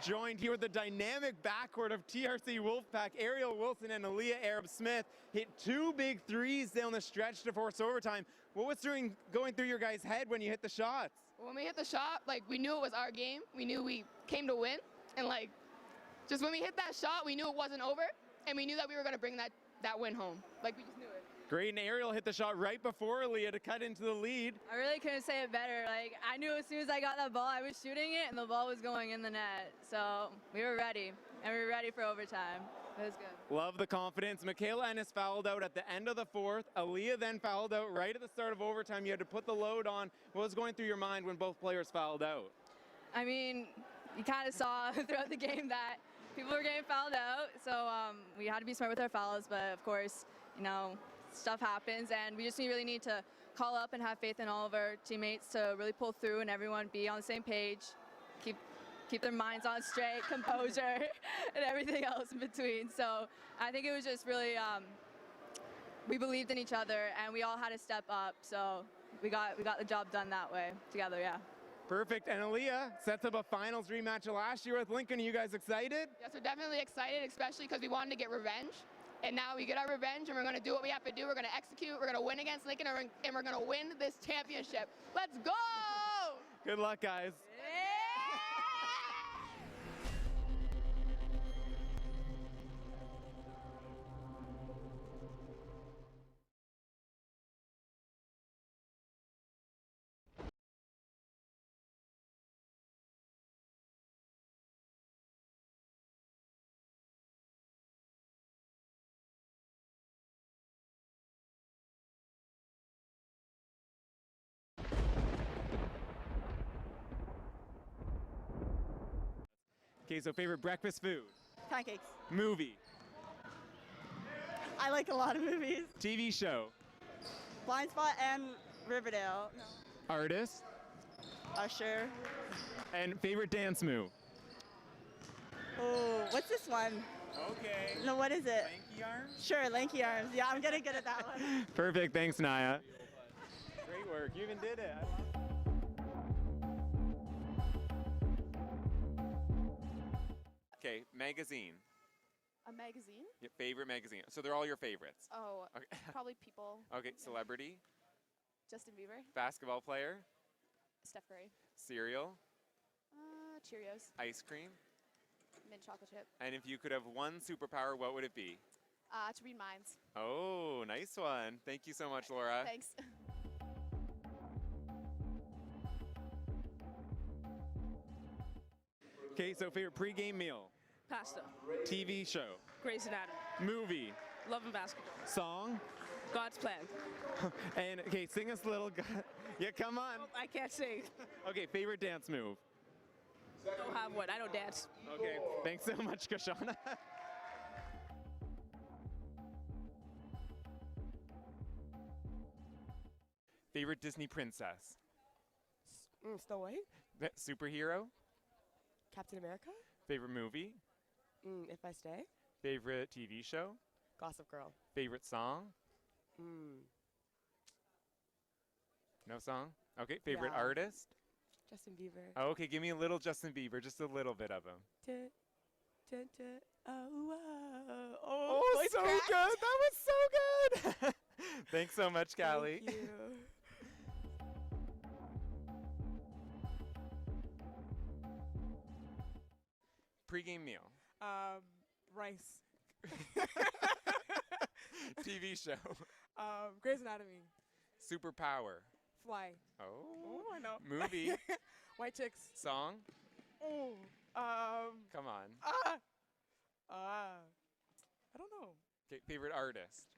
Joined here with the dynamic backcourt of TRC Wolfpack. Ariel Wilson and Aaliyah Arab-Smith hit 2 big threes down the stretch to force overtime. What was going through your guys' head when you hit the shots? When we hit the shot, like, we knew it was our game. We knew we came to win. And, like, just when we hit that shot, we knew it wasn't over. And we knew that we were going to bring that win home. Like, we just knew it. Great, and Ariel hit the shot right before Aaliyah to cut into the lead. I really couldn't say it better. Like, I knew as soon as I got that ball, I was shooting it, and the ball was going in the net. So we were ready, and we were ready for overtime. It was good. Love the confidence. Michaela Ennis fouled out at the end of the fourth. Aaliyah then fouled out right at the start of overtime. You had to put the load on. What was going through your mind when both players fouled out? I mean, you kind of saw throughout the game that people were getting fouled out. So we had to be smart with our fouls, but of course, you know, stuff happens, and we just really need to call up and have faith in all of our teammates to really pull through and everyone be on the same page, keep their minds on straight, composure, and everything else in between. So I think it was just really, we believed in each other, and we all had to step up. So we got the job done that way together, yeah. Perfect, and Aaliyah sets up a finals rematch of last year with Lincoln. Are you guys excited? Yes, we're definitely excited, especially because we wanted to get revenge. And now we get our revenge, and we're going to do what we have to do. We're going to execute. We're going to win against Lincoln, and we're going to win this championship. Let's go! Good luck, guys. Okay, so favorite breakfast food? Pancakes. Movie? I like a lot of movies. TV show? Blind Spot and Riverdale. No. Artist? Usher. And favorite dance move? Oh, what's this one? Okay. No, what is it? Lanky arms? Sure, lanky arms. Yeah, I'm getting good at that one. Perfect, thanks Naya. Great work, you even did it. Okay, magazine. A magazine? Your favorite magazine. So they're all your favorites. Oh, Okay. probably People. Okay, celebrity, Justin Bieber. basketball player, Steph Curry. cereal, Cheerios. ice cream. Mint chocolate chip. And if you could have one superpower, what would it be? To read minds. Oh, nice one. Thank you so much, Laura. Thanks. Okay, so favorite pregame meal? Pasta. TV show? Grey's Anatomy. Movie? Love and Basketball. Song? God's Plan. And okay, sing us a little. Yeah, come on. Oh, I can't sing. Okay, favorite dance move? Don't have one. I don't dance. Okay, thanks so much, Kashana. Favorite Disney princess? Snow White. Superhero? Captain America. Favorite movie? If I Stay. Favorite TV show? Gossip Girl. Favorite song? No song? Okay, favorite Yeah. artist? Justin Bieber. Oh, okay, give me a little Justin Bieber, just a little bit of him. Oh, voice so cracked. good! That was so good! Thanks so much, Callie. Thank you. Pre-game meal. Rice. TV show. Grey's Anatomy. Superpower. Fly. Oh. I know. Movie. White chicks. Song. Oh. Come on. I don't know. Okay, favorite artist.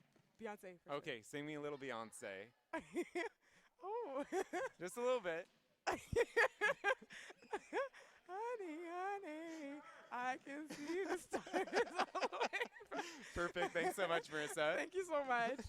Beyonce. For Okay, sing me a little Beyonce. Sure. Oh. Just a little bit. Honey, honey, I can see the stars all the way. Perfect. Thanks so much, Marissa. Thank you so much.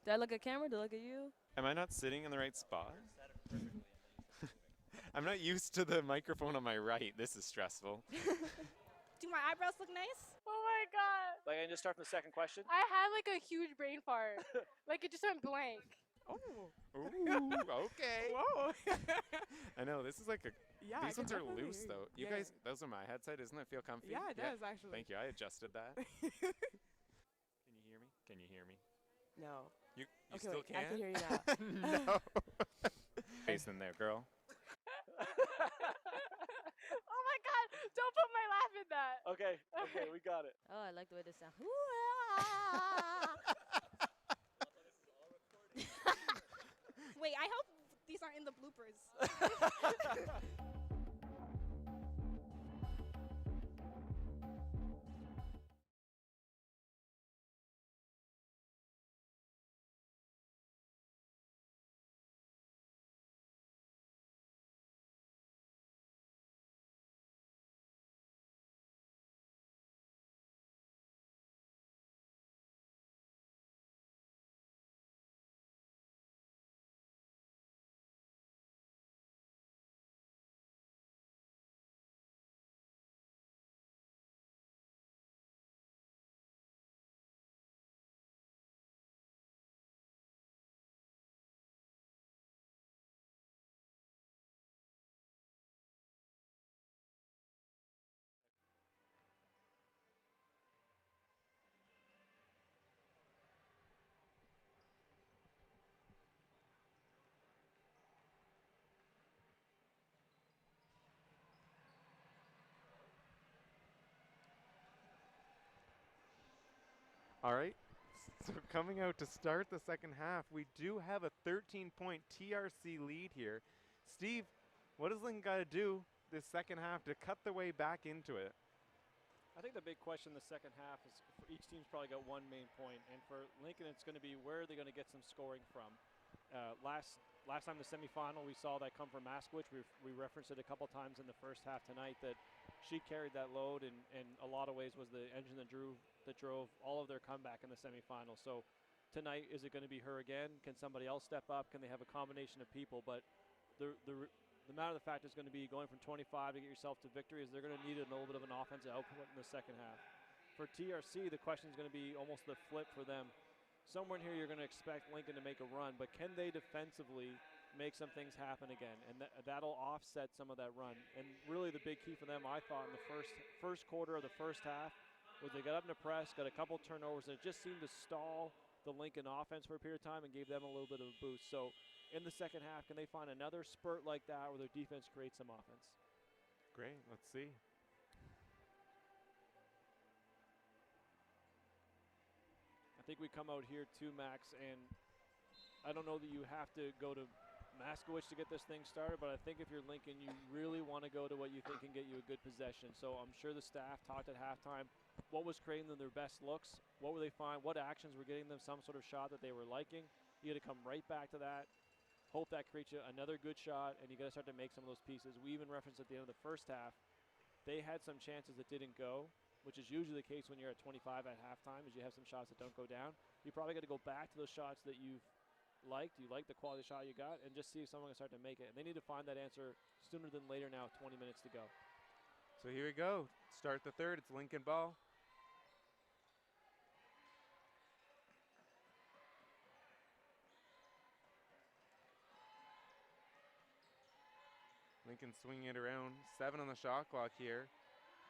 Do I look at camera? Do I look at you? Am I not sitting in the right spot? I'm not used to the microphone on my right. This is stressful. Do my eyebrows look nice? Oh my god. Like, and just start from the second question. I had like a huge brain fart. Like it just went blank. Oh. Ooh, okay. Whoa. I know, this is like a, Yeah, I these can ones are definitely loose hear though. You Yeah. guys, those are my headset, doesn't it feel comfy? Yeah, it does actually. Thank you, I adjusted that. Can you hear me? Can you hear me? No. You Okay, still wait, can? I can hear you now. No. Face in there, girl. Oh my god! Don't put my laugh in that. Okay, okay, we got it. Oh, I like the way this sounds. Wait, I hope these aren't in the bloopers. All right. So coming out to start the second half, we do have a 13-point TRC lead here. Steve, what does Lincoln got to do this second half to cut their way back into it? I think the big question in the second half is each team's probably got one main point, and for Lincoln, it's going to be where are they going to get some scoring from. Last time the semifinal, we saw that come from Maskwich. We referenced it a couple times in the first half tonight that she carried that load, and in a lot of ways was the engine that drove all of their comeback in the semifinal. So tonight, is it going to be her again? Can somebody else step up? Can they have a combination of people? But the matter of the fact is going to be going from 25 to get yourself to victory is they're going to need a little bit of an offensive output in the second half. For TRC, the question is going to be almost the flip for them. Somewhere in here you're going to expect Lincoln to make a run, but can they defensively make some things happen again? And that'll offset some of that run. And really the big key for them, I thought, in the first quarter of the first half was they got up in the press, got a couple turnovers, and it just seemed to stall the Lincoln offense for a period of time and gave them a little bit of a boost. So in the second half, can they find another spurt like that where their defense creates some offense? Great, let's see. I think we come out here too, Max, and I don't know that you have to go to Maskwich to get this thing started, but I think if you're Lincoln, you really want to go to what you think can get you a good possession. So I'm sure the staff talked at halftime. What was creating them their best looks? What were they finding? What actions were getting them some sort of shot that they were liking? You got to come right back to that. Hope that creates you another good shot, and you got to start to make some of those pieces. We even referenced at the end of the first half, they had some chances that didn't go, which is usually the case when you're at 25 at halftime, is you have some shots that don't go down. You probably got to go back to those shots that you've liked, you like the quality shot you got, and just see if someone can start to make it. And they need to find that answer sooner than later now, 20 minutes to go. So here we go. Start the third. It's Lincoln ball. Lincoln swinging it around. 7 on the shot clock here.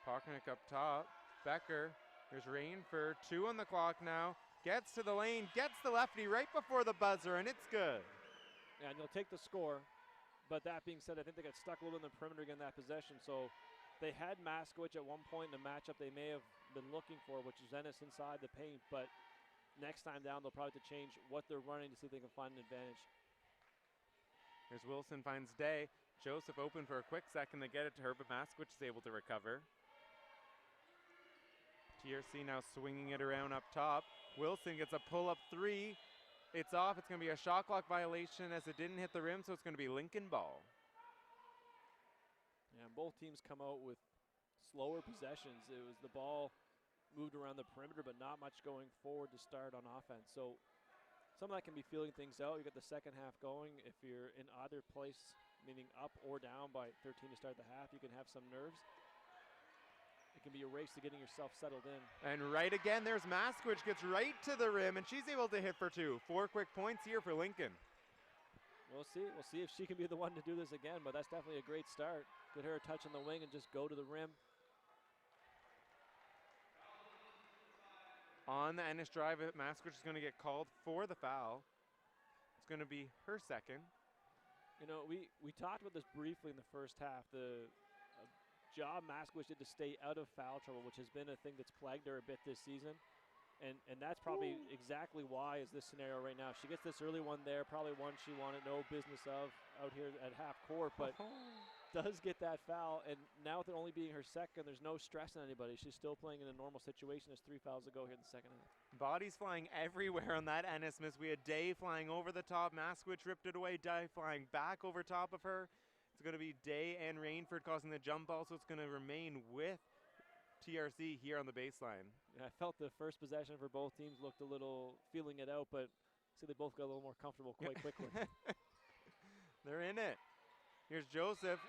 Pocknick up top. Becker. There's Rainford. 2 on the clock now. Gets to the lane. Gets the lefty right before the buzzer, and it's good. Yeah, and you'll take the score. But that being said, I think they got stuck a little bit in the perimeter getting that possession. So they had Maskwich at one point in the matchup they may have been looking for, which is Ennis inside the paint. But next time down, they'll probably have to change what they're running to see if they can find an advantage. Here's Wilson finds Day. Joseph open for a quick second to get it to her, but Maskwich is able to recover. TRC now swinging it around up top. Wilson gets a pull-up 3. It's off. It's going to be a shot clock violation as it didn't hit the rim, so it's going to be Lincoln ball. Yeah, both teams come out with slower possessions. It was the ball moved around the perimeter, but not much going forward to start on offense. So some of that can be feeling things out. You got the second half going. If you're in either place, meaning up or down by 13 to start the half, you can have some nerves. It can be a race to getting yourself settled in. And right again, there's Maskwich, gets right to the rim, and she's able to hit for 2. 4 quick points here for Lincoln. We'll see. We'll see if she can be the one to do this again, but that's definitely a great start. Get her a touch on the wing and just go to the rim. On the Ennis drive, Maskwich is going to get called for the foul. It's going to be her second. You know, we talked about this briefly in the first half. The job Maskwich did to stay out of foul trouble, which has been a thing that's plagued her a bit this season. And that's probably exactly why is this scenario right now. She gets this early one there, probably one she wanted no business of out here at half court, but does get that foul. And now with it only being her second, there's no stress on anybody. She's still playing in a normal situation. There's 3 fouls to go here in the second half. Bodies flying everywhere on that Ennis miss. We had Day flying over the top. Maskwich ripped it away. Day flying back over top of her. It's going to be Day and Rainford causing the jump ball, so it's going to remain with TRC here on the baseline. Yeah, I felt the first possession for both teams looked a little feeling it out, but see they both got a little more comfortable quite quickly. They're in it. Here's Joseph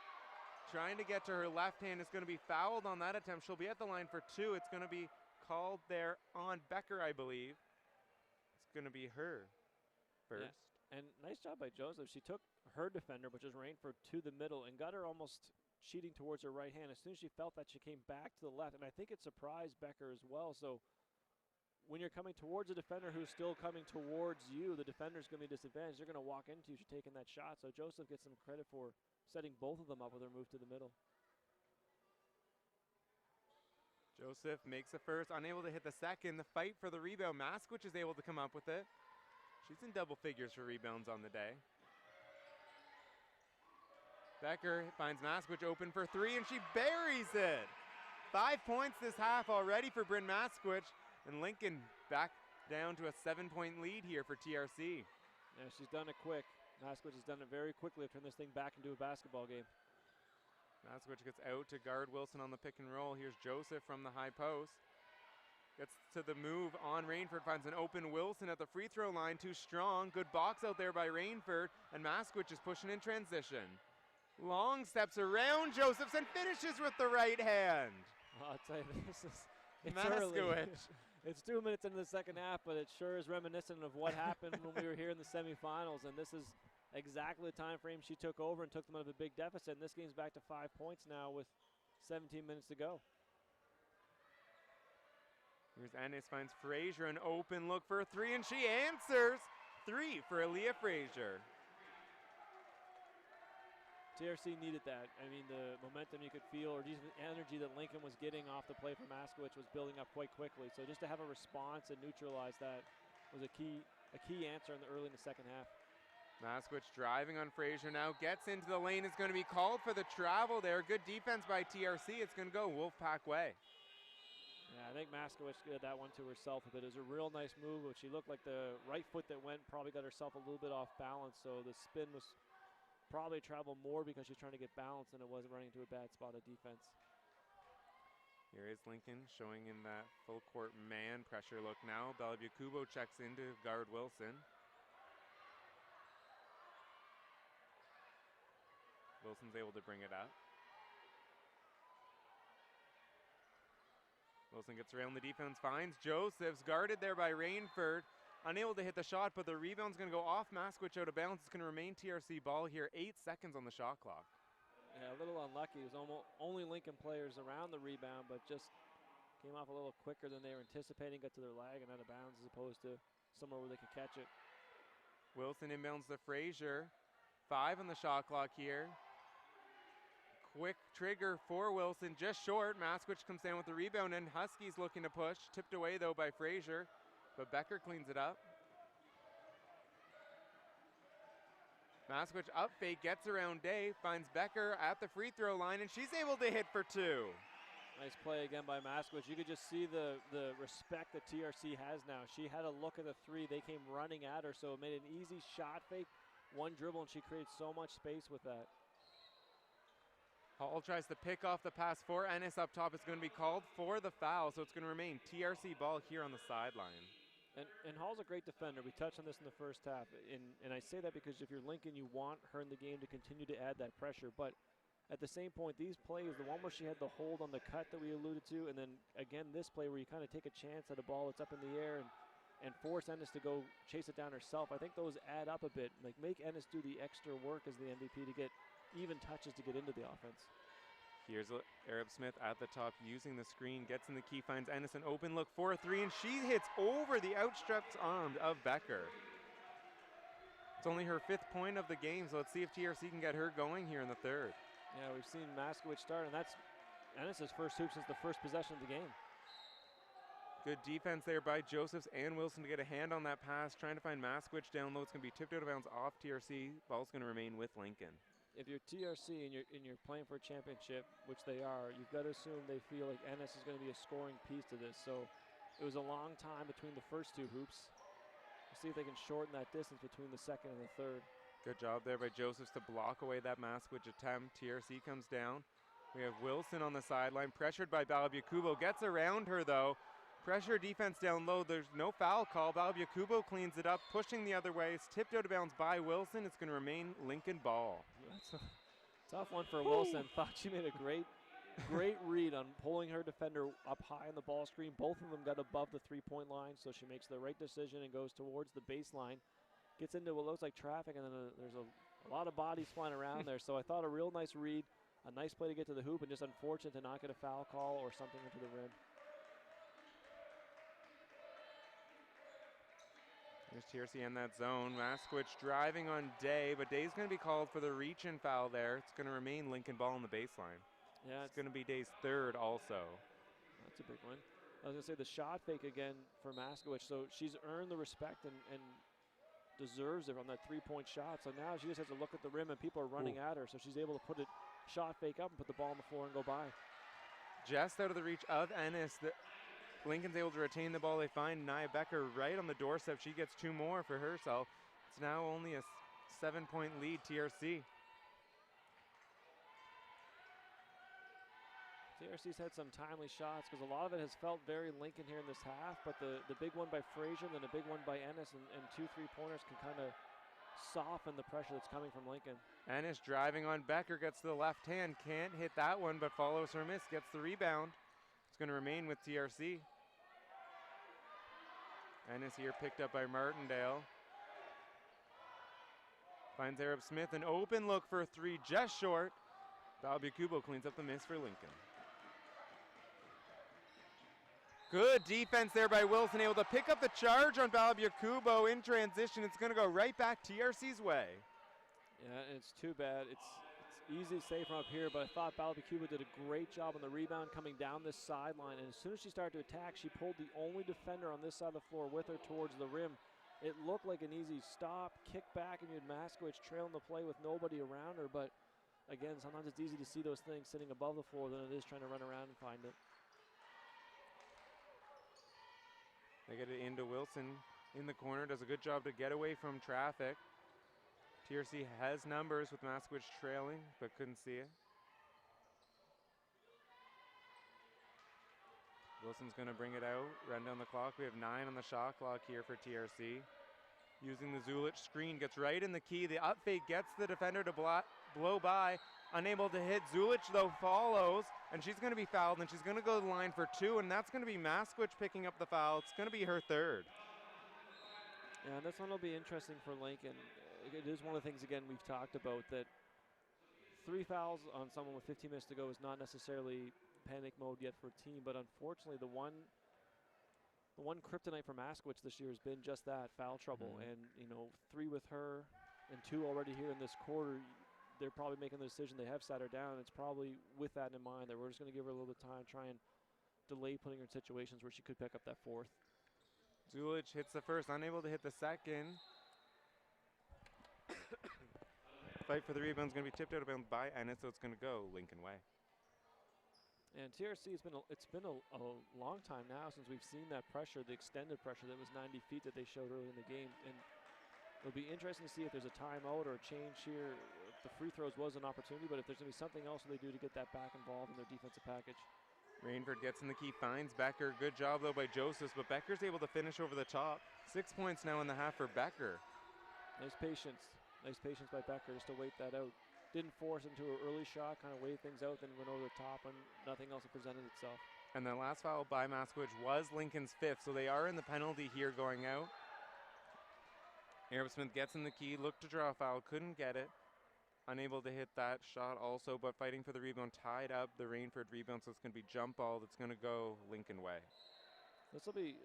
trying to get to her left hand. It's going to be fouled on that attempt. She'll be at the line for 2. It's going to be called there on Becker, I believe. It's going to be her first. Yeah. And nice job by Joseph. She took her defender, which is Rainford, to the middle and got her almost cheating towards her right hand. As soon as she felt that, she came back to the left, and I think it surprised Becker as well. So when you're coming towards a defender who's still coming towards you, the defender's going to be disadvantaged. They're going to walk into you if you're taking that shot. So Joseph gets some credit for setting both of them up with her move to the middle. Joseph makes the first, unable to hit the second. The fight for the rebound. Maskwich is able to come up with it. She's in double figures for rebounds on the day. Becker finds Maskwich open for 3, and she buries it. 5 points this half already for Bryn Maskwich, and Lincoln back down to a 7-point lead here for TRC. Yeah, she's done it quick. Maskwich has done it very quickly to turn this thing back into a basketball game. Maskwich gets out to guard Wilson on the pick and roll. Here's Joseph from the high post. Gets to the move on Rainford, finds an open Wilson at the free throw line, too strong. Good box out there by Rainford, and Maskwich is pushing in transition. Long steps around Josephs and finishes with the right hand. I'll tell you, it's early. It's 2 minutes into the second half, but it sure is reminiscent of what happened when we were here in the semifinals, and this is exactly the time frame she took over and took them out of a big deficit. And this game's back to 5 points now with 17 minutes to go. Here's Ennis, finds Frazier, an open look for a 3, and she answers. 3 for Aaliyah Frazier. TRC needed that. I mean, the momentum you could feel, or just the energy that Lincoln was getting off the play from Maskwich was building up quite quickly. So just to have a response and neutralize that was a key answer early in the second half. Maskwich driving on Frazier now, gets into the lane, is going to be called for the travel there. Good defense by TRC. It's going to go Wolfpack way. Yeah, I think Maskwich did that one to herself a bit. It was a real nice move, but she looked like the right foot that went probably got herself a little bit off balance, so the spin was probably traveled more because she's trying to get balance and it wasn't running into a bad spot of defense. Here is Lincoln showing in that full court man pressure look now. Bellevue Kubo checks in to guard Wilson. Wilson's able to bring it up. Wilson gets around the defense, finds Josephs, guarded there by Rainford. Unable to hit the shot, but the rebound's going to go off Maskwich out of bounds. It's going to remain TRC ball here. 8 seconds on the shot clock. Yeah, a little unlucky. It was almost only Lincoln players around the rebound, but just came off a little quicker than they were anticipating, got to their leg and out of bounds as opposed to somewhere where they could catch it. Wilson inbounds to Frazier. 5 on the shot clock here. Quick trigger for Wilson, just short. Maskwich comes down with the rebound, and Huskies looking to push. Tipped away, though, by Frazier. But Becker cleans it up. Maskwich up fake, gets around Day, finds Becker at the free throw line, and she's able to hit for 2. Nice play again by Maskwich. You could just see the respect that TRC has now. She had a look at the 3. They came running at her, so it made an easy shot fake, one dribble, and she created so much space with that. Hall tries to pick off the pass for Ennis up top. It's going to be called for the foul, so it's going to remain TRC ball here on the sideline. And Hall's a great defender. We touched on this in the first half. And I say that because if you're Lincoln, you want her in the game to continue to add that pressure. But at the same point, these plays, the one where she had the hold on the cut that we alluded to, and then again this play where you kind of take a chance at a ball that's up in the air and force Ennis to go chase it down herself, I think those add up a bit. Like, make Ennis do the extra work as the MVP to get even touches to get into the offense. Here's Arab Smith at the top using the screen, gets in the key, finds Ennis an open look for 3, and she hits over the outstretched arms of Becker. It's only her 5th point of the game, so let's see if TRC can get her going here in the third. Yeah, we've seen Maskowitz start, and that's Ennis's first hoop since the first possession of the game. Good defense there by Josephs and Wilson to get a hand on that pass, trying to find Maskowitz down low. It's going to be tipped out of bounds off TRC. Ball's going to remain with Lincoln. If you're TRC and you're playing for a championship, which they are, you've got to assume they feel like Ennis is going to be a scoring piece to this. So it was a long time between the first 2 hoops. We'll see if they can shorten that distance between the second and the third. Good job there by Josephs to block away that Maskowitz attempt. TRC comes down. We have Wilson on the sideline, pressured by Balabukubo. Gets around her though. Pressure defense down low. There's no foul call. Balabukubo cleans it up, pushing the other way. It's tipped out of bounds by Wilson. It's going to remain Lincoln ball. That's a tough one for Wilson. Thought she made a great read on pulling her defender up high on the ball screen. Both of them got above the 3-point line, so she makes the right decision and goes towards the baseline. Gets into what looks like traffic, and then there's a lot of bodies flying around there. So I thought a real nice read, a nice play to get to the hoop, and just unfortunate to not get a foul call or something into the rim. There's TRC in that zone. Maskowitz driving on Day, but Day's going to be called for the reach-in foul there. It's going to remain Lincoln ball on the baseline. Yeah, it's going to be Day's 3rd also. That's a big one. I was going to say the shot fake again for Maskowitz. So she's earned the respect and deserves it on that 3-point shot. So now she just has to look at the rim and people are running at her. So she's able to put it shot fake up and put the ball on the floor and go by. Just out of the reach of Ennis. Lincoln's able to retain the ball. They find Nia Becker right on the doorstep. She gets 2 more for herself. It's now only a 7-point lead, TRC. TRC's had some timely shots because a lot of it has felt very Lincoln here in this half, but the big one by Frazier and then a big one by Ennis and 2 3-pointers can kind of soften the pressure that's coming from Lincoln. Ennis driving on Becker, gets to the left hand, can't hit that one, but follows her miss, gets the rebound. It's going to remain with TRC. Ennis here picked up by Martindale. Finds Arab Smith, an open look for 3, just short. Balabukubo cleans up the miss for Lincoln. Good defense there by Wilson, able to pick up the charge on Balabukubo in transition. It's going to go right back TRC's way. Yeah, and it's too bad. It's easy to say from up here, but I thought Balabukubo did a great job on the rebound coming down this sideline. And as soon as she started to attack, she pulled the only defender on this side of the floor with her towards the rim. It looked like an easy stop, kick back, and you had Maskowitz trailing the play with nobody around her. But again, sometimes it's easy to see those things sitting above the floor than it is trying to run around and find it. They get it into Wilson in the corner, does a good job to get away from traffic. TRC has numbers with Maskowitz trailing, but couldn't see it. Wilson's going to bring it out, run down the clock. We have 9 on the shot clock here for TRC. Using the Zulich screen, gets right in the key. The up fake gets the defender to blow by. Unable to hit. Zulich, though, follows, and she's going to be fouled, and she's going to go to the line for 2, and that's going to be Maskowitz picking up the foul. It's going to be her 3rd. Yeah, this one will be interesting for Lincoln. It is one of the things, again, we've talked about, that 3 fouls on someone with 15 minutes to go is not necessarily panic mode yet for a team, but unfortunately the one kryptonite for Maskowitz this year has been just that, foul trouble. And, 3 with her and 2 already here in this quarter, they're probably making the decision. They have sat her down. It's probably with that in mind that we're just going to give her a little bit of time, try and delay putting her in situations where she could pick up that 4th. Zulich hits the first, unable to hit the second. Fight for the rebound is going to be tipped out of bounds by Ennis, so it's going to go Lincoln way. And TRC it's been a long time now since we've seen that pressure, the extended pressure that was 90 feet that they showed early in the game. And it'll be interesting to see if there's a timeout or a change here. The free throws was an opportunity, but if there's going to be something else they do to get that back involved in their defensive package. Rainford gets in the key, finds Becker. Good job though by Josephs, but Becker's able to finish over the top. 6 points now in the half for Becker. Nice patience. Nice patience by Becker just to wait that out. Didn't force into an early shot, kind of waited things out, then went over the top, and nothing else had presented itself. And the last foul by Maskowitz was Lincoln's 5th, so they are in the penalty here going out. Arab Smith gets in the key, looked to draw a foul, couldn't get it. Unable to hit that shot also, but fighting for the rebound, tied up the Rainford rebound, so it's going to be jump ball that's going to go Lincoln way. This will be,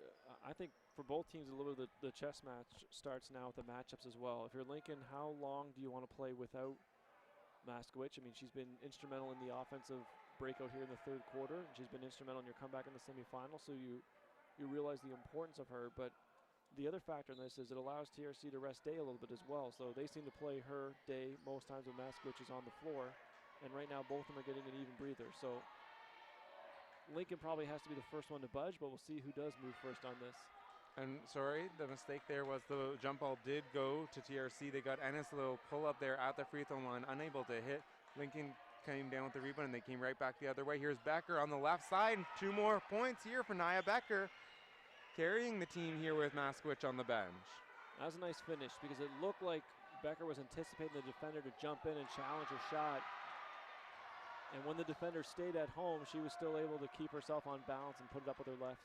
I think, for both teams, a little bit of the chess match starts now with the matchups as well. If you're Lincoln, how long do you want to play without Maskowitz? I mean, she's been instrumental in the offensive breakout here in the third quarter, and she's been instrumental in your comeback in the semifinal, so you realize the importance of her. But the other factor in this is it allows TRC to rest Day a little bit as well. So they seem to play her Day most times when Maskowitz is on the floor. And right now both of them are getting an even breather. So Lincoln probably has to be the first one to budge, but we'll see who does move first on this. And sorry, the mistake there was the jump ball did go to TRC. They got Ennis a little pull up there at the free throw line, unable to hit. Lincoln came down with the rebound and they came right back the other way. Here's Becker on the left side. 2 more points here for Nia Becker, carrying the team here with Maskowitz on the bench. That was a nice finish because it looked like Becker was anticipating the defender to jump in and challenge her shot. And when the defender stayed at home, she was still able to keep herself on balance and put it up with her left.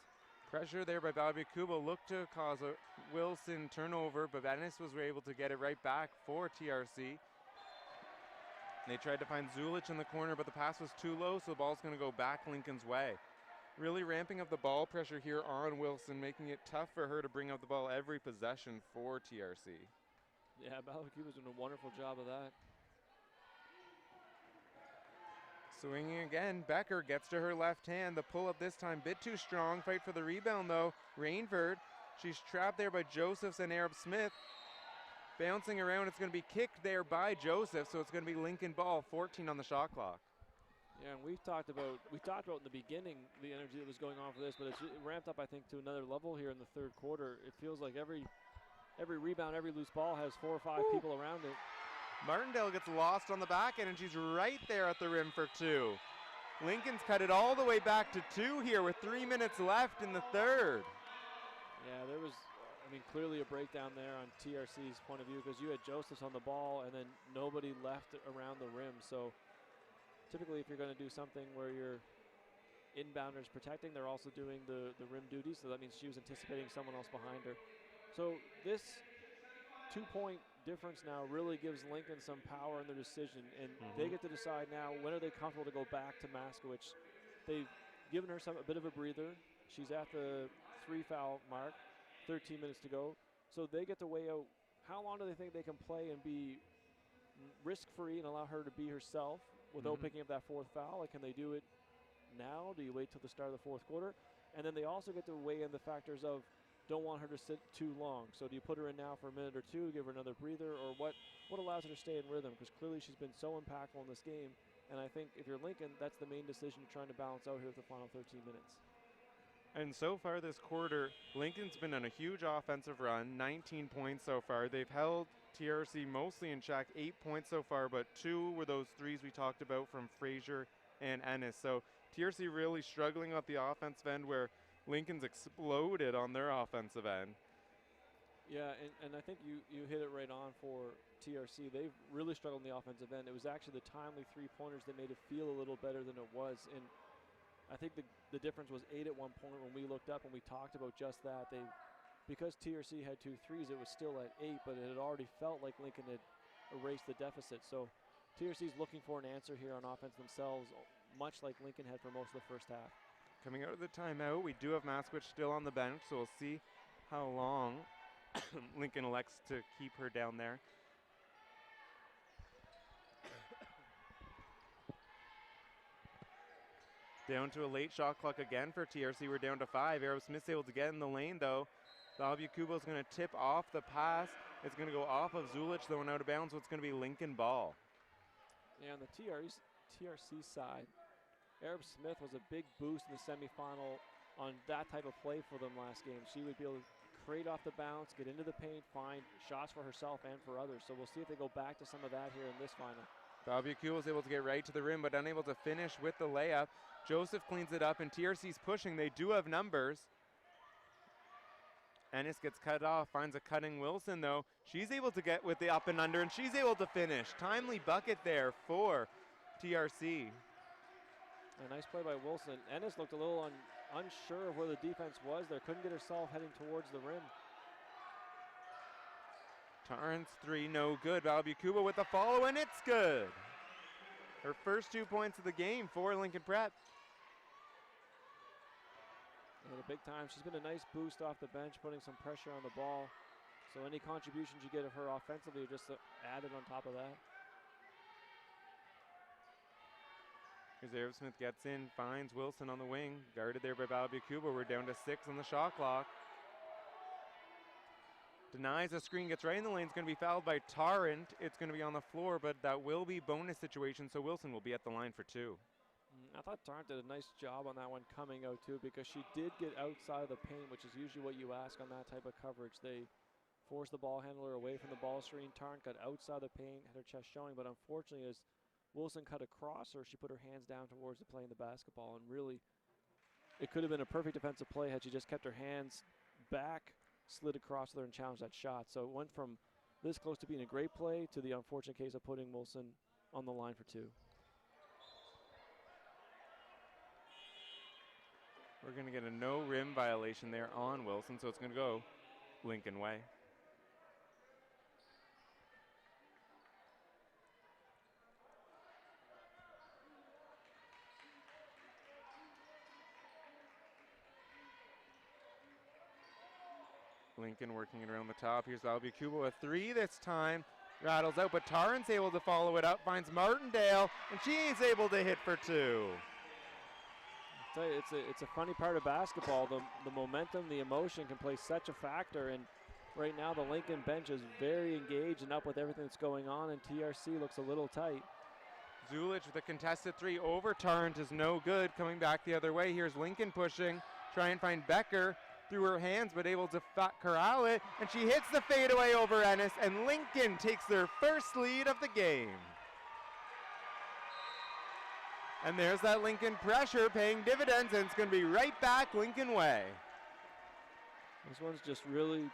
Pressure there by Bobby Kubo looked to cause a Wilson turnover, but Ennis was able to get it right back for TRC. They tried to find Zulich in the corner, but the pass was too low, so the ball's going to go back Lincoln's way. Really ramping up the ball pressure here on Wilson, making it tough for her to bring up the ball every possession for TRC. Yeah, Bobby was doing a wonderful job of that. Swinging again, Becker gets to her left hand. The pull-up this time, bit too strong. Fight for the rebound though. Rainford, she's trapped there by Josephs and Arab Smith. Bouncing around, it's going to be kicked there by Joseph, so it's going to be Lincoln ball, 14 on the shot clock. Yeah, and we talked about in the beginning the energy that was going on for this, but it's ramped up, I think, to another level here in the third quarter. It feels like every rebound, every loose ball has 4 or 5 people around it. Martindale gets lost on the back end, and she's right there at the rim for 2. Lincoln's cut it all the way back to 2 here with 3 minutes left in the third. Yeah, there was, clearly a breakdown there on TRC's point of view because you had Josephs on the ball and then nobody left around the rim. So typically if you're going to do something where your inbounders protecting, they're also doing the rim duty. So that means she was anticipating someone else behind her. So this 2-point difference now really gives Lincoln some power in their decision, and they get to decide now when are they comfortable to go back to Maskowitz. They've given her a bit of a breather. She's at the 3 foul mark, 13 minutes to go. So they get to weigh out how long do they think they can play and be risk-free and allow her to be herself without picking up that 4th foul. Like, can they do it now? Do you wait till the start of the 4th quarter? And then they also get to weigh in the factors of don't want her to sit too long. So do you put her in now for a minute or 2, give her another breather, or what allows her to stay in rhythm? Because clearly she's been so impactful in this game, and I think if you're Lincoln, that's the main decision you're trying to balance out here with the final 13 minutes. And so far this quarter, Lincoln's been on a huge offensive run, 19 points so far. They've held TRC mostly in check, 8 points so far, but 2 were those threes we talked about from Frazier and Ennis. So TRC really struggling at the offensive end where Lincoln's exploded on their offensive end. Yeah, and I think you hit it right on for TRC. They've really struggled on the offensive end. It was actually the timely 3-pointers that made it feel a little better than it was. And I think the difference was 8 at one point when we looked up and we talked about just that. Because TRC had 2 threes, it was still at 8, but it had already felt like Lincoln had erased the deficit. So TRC's looking for an answer here on offense themselves, much like Lincoln had for most of the first half. Coming out of the timeout, we do have Maskowitz still on the bench, so we'll see how long Lincoln elects to keep her down there. Down to a late shot clock again for TRC. We're down to 5. Arab Smith's able to get in the lane, though. Bobby Kubo's going to tip off the pass. It's going to go off of Zulich, though, and out of bounds, so it's going to be Lincoln ball. Yeah, on the TRC side, Arab Smith was a big boost in the semifinal on that type of play for them last game. She would be able to create off the bounce, get into the paint, find shots for herself and for others. So we'll see if they go back to some of that here in this final. Bobby Kuhl was able to get right to the rim, but unable to finish with the layup. Joseph cleans it up, and TRC's pushing. They do have numbers. Ennis gets cut off, finds a cutting Wilson, though. She's able to get with the up and under, and she's able to finish. Timely bucket there for TRC. A nice play by Wilson. Ennis looked a little unsure of where the defense was there. Couldn't get herself heading towards the rim. Torrance 3, no good. Valbucuba with the follow, and it's good. Her first 2 points of the game for Lincoln Prep. Yeah, the big time. She's been a nice boost off the bench, putting some pressure on the ball. So any contributions you get of her offensively are just added on top of that. Reserve Smith gets in, finds Wilson on the wing. Guarded there by Valbucuba. We're down to 6 on the shot clock. Denies a screen, gets right in the lane. It's going to be fouled by Tarrant. It's going to be on the floor, but that will be bonus situation, so Wilson will be at the line for 2. I thought Tarrant did a nice job on that one coming out too, because she did get outside of the paint, which is usually what you ask on that type of coverage. They forced the ball handler away from the ball screen. Tarrant got outside the paint, had her chest showing, but unfortunately as Wilson cut across her, she put her hands down towards the playing the basketball, and really it could have been a perfect defensive play had she just kept her hands back, slid across there and challenged that shot. So it went from this close to being a great play to the unfortunate case of putting Wilson on the line for 2. We're going to get a no rim violation there on Wilson, so it's going to go Lincoln way. Lincoln working it around the top. Here's Valbucuba with 3 this time. Rattles out, but Tarrant's able to follow it up. Finds Martindale, and she's able to hit for 2. I'll tell you, it's a funny part of basketball. The momentum, the emotion can play such a factor, and right now the Lincoln bench is very engaged and up with everything that's going on, and TRC looks a little tight. Zulich with a contested 3 over Tarrant is no good. Coming back the other way, here's Lincoln pushing. Try and find Becker through her hands, but able to corral it, and she hits the fadeaway over Ennis, and Lincoln takes their first lead of the game. And there's that Lincoln pressure paying dividends, and it's going to be right back Lincoln way. This one's just really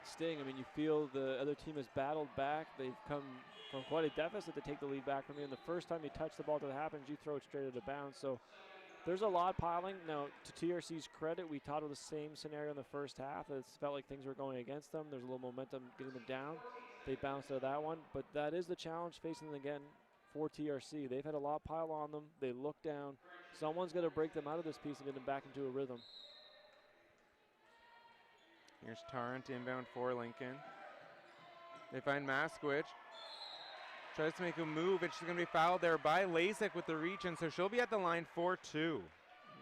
sting. I mean, you feel the other team has battled back. They've come from quite a deficit to take the lead back from you, and the first time you touch the ball till it happens, you throw it straight out of bounds. So there's a lot piling. Now, to TRC's credit, we taught of the same scenario in the first half. It felt like things were going against them. There's a little momentum getting them down. They bounced out of that one, but that is the challenge facing them again for TRC. They've had a lot pile on them. They look down. Someone's going to break them out of this piece and get them back into a rhythm. Here's Tarrant inbound for Lincoln. They find Maskwich. Tries to make a move, and she's going to be fouled there by Lasik with the reach, and so she'll be at the line for 2.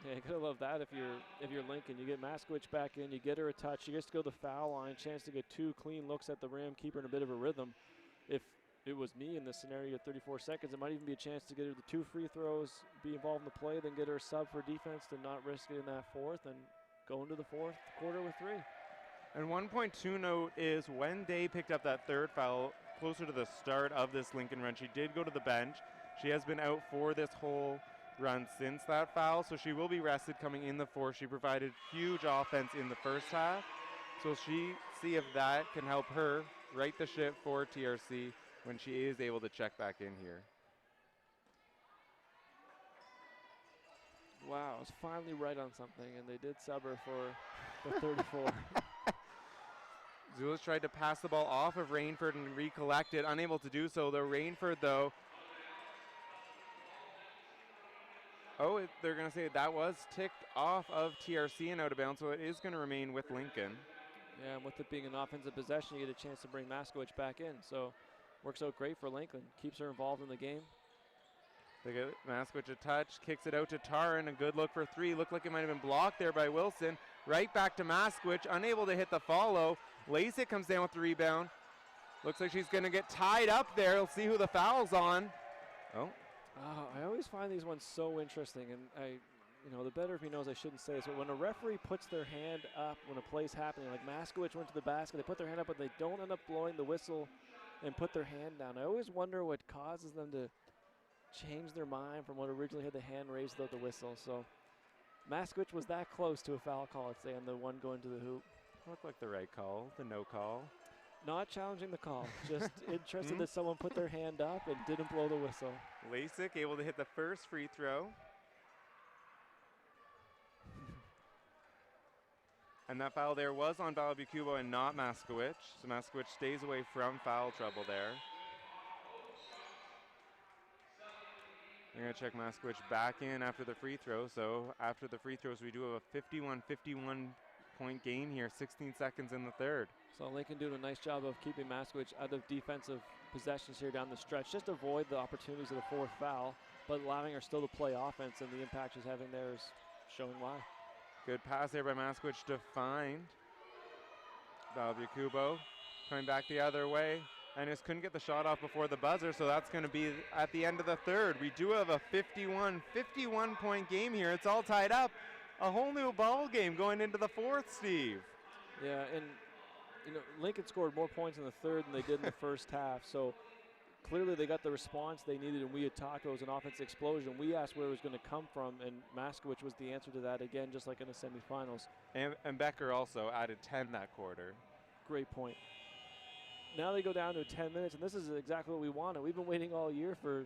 Yeah, you gotta love that if you're Lincoln. You get Maskwich back in, you get her a touch, she gets to go to the foul line, chance to get 2 clean looks at the rim, keep her in a bit of a rhythm. If it was me in this scenario at 34 seconds, it might even be a chance to get her the 2 free throws, be involved in the play, then get her a sub for defense to not risk getting that 4th and go into the 4th quarter with 3. And 1.2 note is when Day picked up that 3rd foul closer to the start of this Lincoln run, she did go to the bench. She has been out for this whole run since that foul, so she will be rested coming in the 4th. She provided huge offense in the first half, so she see if that can help her right the ship for TRC when she is able to check back in here. Wow, I was finally right on something, and they did sub her for the 34. Zulis tried to pass the ball off of Rainford and recollect it, unable to do so. Rainford, though, they're going to say that was ticked off of TRC and out of bounds, so it is going to remain with Lincoln. Yeah, and with it being an offensive possession, you get a chance to bring Maskwich back in, so works out great for Lincoln. Keeps her involved in the game. They get Maskwich a touch, kicks it out to Taran, a good look for 3. Looked like it might have been blocked there by Wilson. Right back to Maskwich, unable to hit the follow. Lasik comes down with the rebound. Looks like she's going to get tied up there. We'll see who the foul's on. I always find these ones so interesting, and the better if he knows I shouldn't say this, but when a referee puts their hand up when a play's happening, like Maskwich went to the basket, they put their hand up, but they don't end up blowing the whistle and put their hand down. I always wonder what causes them to changed their mind from what originally had the hand raised without the whistle. So Maskwich was that close to a foul call, I'd say, on the one going to the hoop. Looked like the right call, the no call. Not challenging the call, just interested that someone put their hand up and didn't blow the whistle. Lasik able to hit the first free throw. And that foul there was on Balabukubo and not Maskwich. So Maskwich stays away from foul trouble there. They're going to check Maskwich back in after the free throw. So after the free throws, we do have a 51-51 point game here, 16 seconds in the third. So Lincoln doing a nice job of keeping Maskwich out of defensive possessions here down the stretch, just to avoid the opportunities of the fourth foul, but allowing her still to play offense, and the impact she's having there is showing why. Good pass there by Maskwich to find Balabukubo. Coming back the other way. Ennis couldn't get the shot off before the buzzer, so that's going to be at the end of the third. We do have a 51 point game here. It's all tied up. A whole new ball game going into the fourth, Steve. Yeah, and you know, Lincoln scored more points in the third than they did in the first half, so clearly they got the response they needed, and we had talked it was an offensive explosion. We asked where it was going to come from, and Maskwich was the answer to that again, just like in the semifinals. And Becker also added 10 that quarter. Great point. Now they go down to 10 minutes, and this is exactly what we wanted. We've been waiting all year for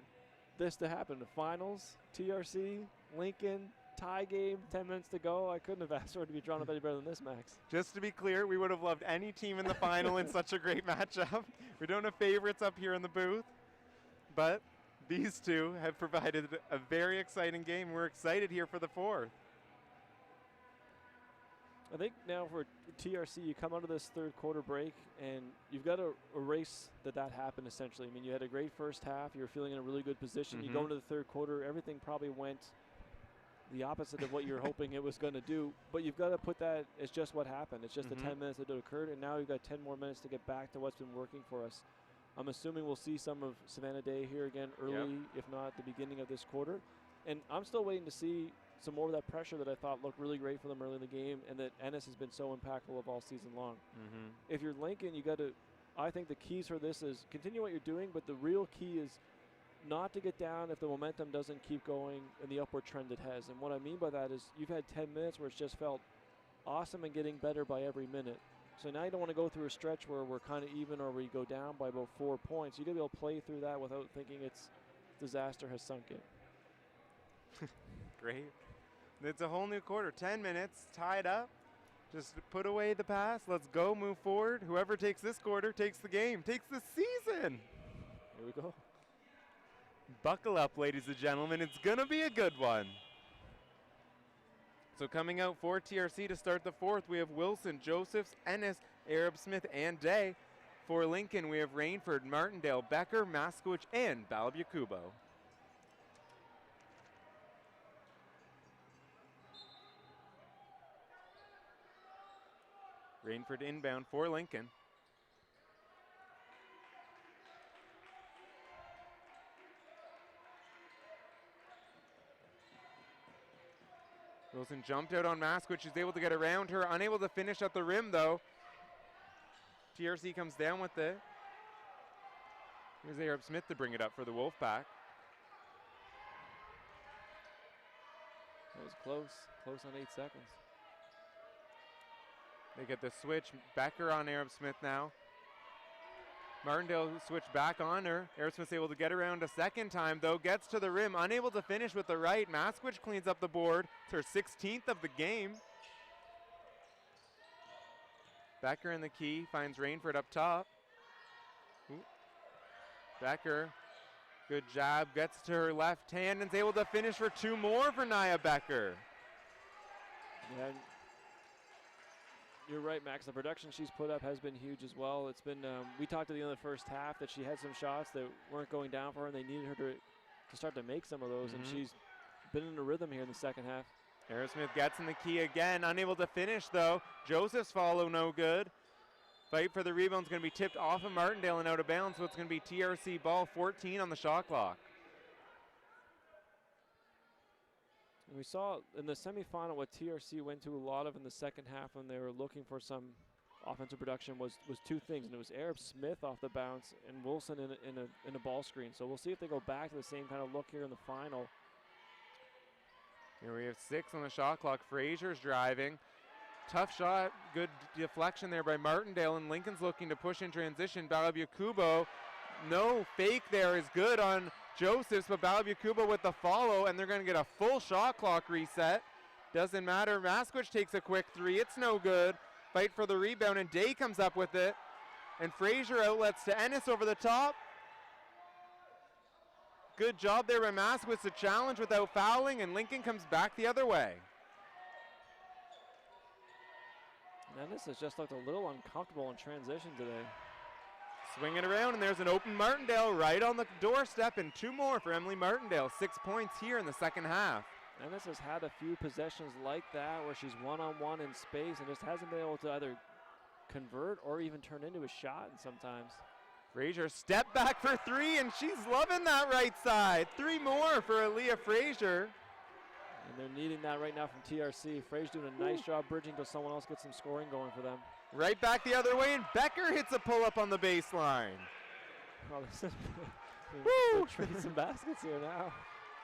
this to happen. The finals, TRC, Lincoln, tie game, 10 minutes to go. I couldn't have asked for it to be drawn up any better than this, Max. Just to be clear, we would have loved any team in the final in such a great matchup. We don't have favorites up here in the booth, but these two have provided a very exciting game. We're excited here for the fourth. I think now for TRC, you come out of this third quarter break, and you've got to erase that happened, essentially. I mean, you had a great first half. You were feeling in a really good position. You go into the third quarter, everything probably went the opposite of what you're hoping it was going to do, but you've got to put that as just what happened. It's just the 10 minutes that occurred, and now you've got 10 more minutes to get back to what's been working for us. I'm assuming we'll see some of Savannah Day here again early, if not at the beginning of this quarter. And I'm still waiting to see some more of that pressure that I thought looked really great for them early in the game, and that Ennis has been so impactful of all season long. If you're Lincoln, you got to, I think the keys for this is continue what you're doing, but the real key is not to get down if the momentum doesn't keep going in the upward trend it has. And what I mean by that is you've had 10 minutes where it's just felt awesome and getting better by every minute. So now you don't want to go through a stretch where we're kind of even or we go down by about 4 points. You got to be able to play through that without thinking it's disaster has sunk in. Great. It's a whole new quarter. 10 minutes, tied up. Just put away the pass. Let's go, move forward. Whoever takes this quarter takes the game, takes the season. Here we go. Buckle up, ladies and gentlemen. It's going to be a good one. So coming out for TRC to start the fourth, we have Wilson, Josephs, Ennis, Arab Smith, and Day. For Lincoln, we have Rainford, Martindale, Becker, Maskwich, and Balabukubo. Rainford inbound for Lincoln. Wilson jumped out on Maskwich. She's able to get around her. Unable to finish at the rim, though. TRC comes down with it. Here's Arab Smith to bring it up for the Wolfpack. That was close. Close on 8 seconds. They get the switch. Becker on Arab Smith now. Martindale switched back on her. Arab Smith's able to get around a second time, though. Gets to the rim. Unable to finish with the right. Maskwich cleans up the board. It's her 16th of the game. Becker in the key. Finds Rainford up top. Ooh. Becker. Good jab. Gets to her left hand and is able to finish for 2 more for Nia Becker. Yeah. You're right, Max. The production she's put up has been huge as well. It's been, we talked at the end of the first half that she had some shots that weren't going down for her, and they needed her to start to make some of those, and she's been in a rhythm here in the second half. Aerosmith gets in the key again, unable to finish, though. Joseph's follow no good. Fight for the rebound is going to be tipped off of Martindale and out of bounds, so it's going to be TRC ball, 14 on the shot clock. And we saw in the semifinal what TRC went to a lot of in the second half when they were looking for some offensive production was two things, and it was Arab Smith off the bounce and Wilson in a ball screen. So we'll see if they go back to the same kind of look here in the final. Here we have 6 on the shot clock. Frazier's driving. Tough shot, good deflection there by Martindale, and Lincoln's looking to push in transition. Balabukubo, no fake there is good on Josephs, but Balabukubo with the follow, and they're going to get a full shot clock reset. Doesn't matter. Maskwich takes a quick 3. It's no good. Fight for the rebound, and Day comes up with it. And Frazier outlets to Ennis over the top. Good job there by Maskwich to challenge without fouling, and Lincoln comes back the other way. Ennis has just looked a little uncomfortable in transition today. Swing it around, and there's an open Martindale right on the doorstep, and 2 more for Emily Martindale. 6 points here in the second half. Ennis has had a few possessions like that where she's one-on-one in space and just hasn't been able to either convert or even turn into a shot sometimes. Frazier step back for 3, and she's loving that right side. 3 more for Aaliyah Frazier. And they're needing that right now from TRC. Frazier doing a nice job bridging till someone else gets some scoring going for them. Right back the other way, and Becker hits a pull-up on the baseline. Oh, this is some baskets here now.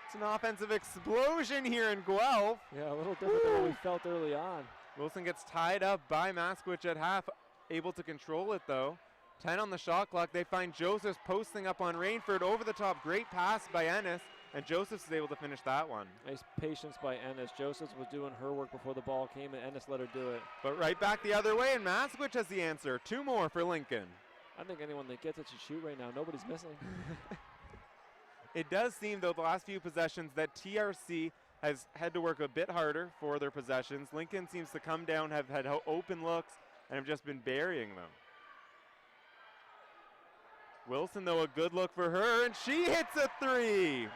It's an offensive explosion here in Guelph. Yeah, a little different than what we felt early on. Wilson gets tied up by Maskwich at half, able to control it though. 10 on the shot clock. They find Josephs posting up on Rainford over the top. Great pass by Ennis, and Josephs is able to finish that one. Nice patience by Ennis. Josephs was doing her work before the ball came, and Ennis let her do it. But right back the other way, and Maskwich has the answer. 2 more for Lincoln. I think anyone that gets it should shoot right now. Nobody's missing. It does seem, though, the last few possessions that TRC has had to work a bit harder for their possessions. Lincoln seems to come down, have had open looks, and have just been burying them. Wilson, though, a good look for her, and she hits a 3.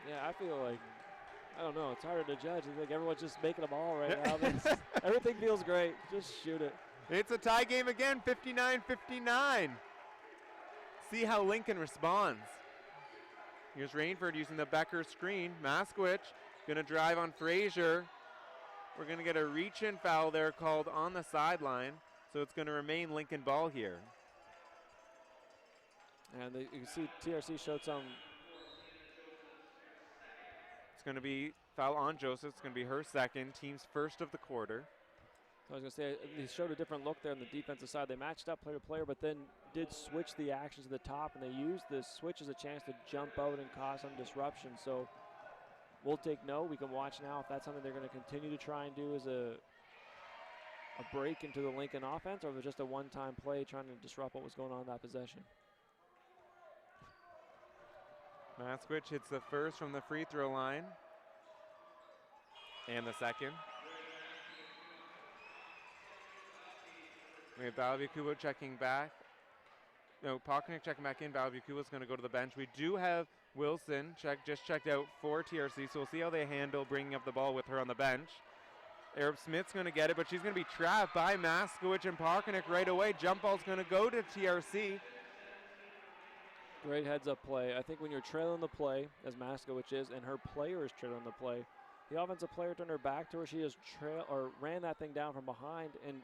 Yeah, I feel like, I don't know, it's harder to judge. I think everyone's just making a ball right now. Everything feels great. Just shoot it. It's a tie game again, 59-59. See how Lincoln responds. Here's Rainford using the Becker screen. Maskwich going to drive on Frazier. We're going to get a reach-in foul there called on the sideline, so it's going to remain Lincoln ball here. And you can see TRC showed some. It's going to be foul on Joseph. It's going to be her second, team's first of the quarter. I was going to say, they showed a different look there on the defensive side. They matched up player to player, but then did switch the actions to the top, and they used this switch as a chance to jump out and cause some disruption. So we'll take note. We can watch now if that's something they're going to continue to try and do as a break into the Lincoln offense, or if it was just a one-time play trying to disrupt what was going on in that possession. Maskwich hits the first from the free throw line. And the second. We have Balabukubo checking back. No, Pockenek checking back in. Balabukubo is going to go to the bench. We do have Wilson just checked out for TRC, so we'll see how they handle bringing up the ball with her on the bench. Arab Smith's going to get it, but she's going to be trapped by Maskowicz and Pockenek right away. Jump ball's going to go to TRC. Great heads-up play. I think when you're trailing the play, as Maskowicz is, and her player is trailing the play, the offensive player turned her back to her. She just ran that thing down from behind and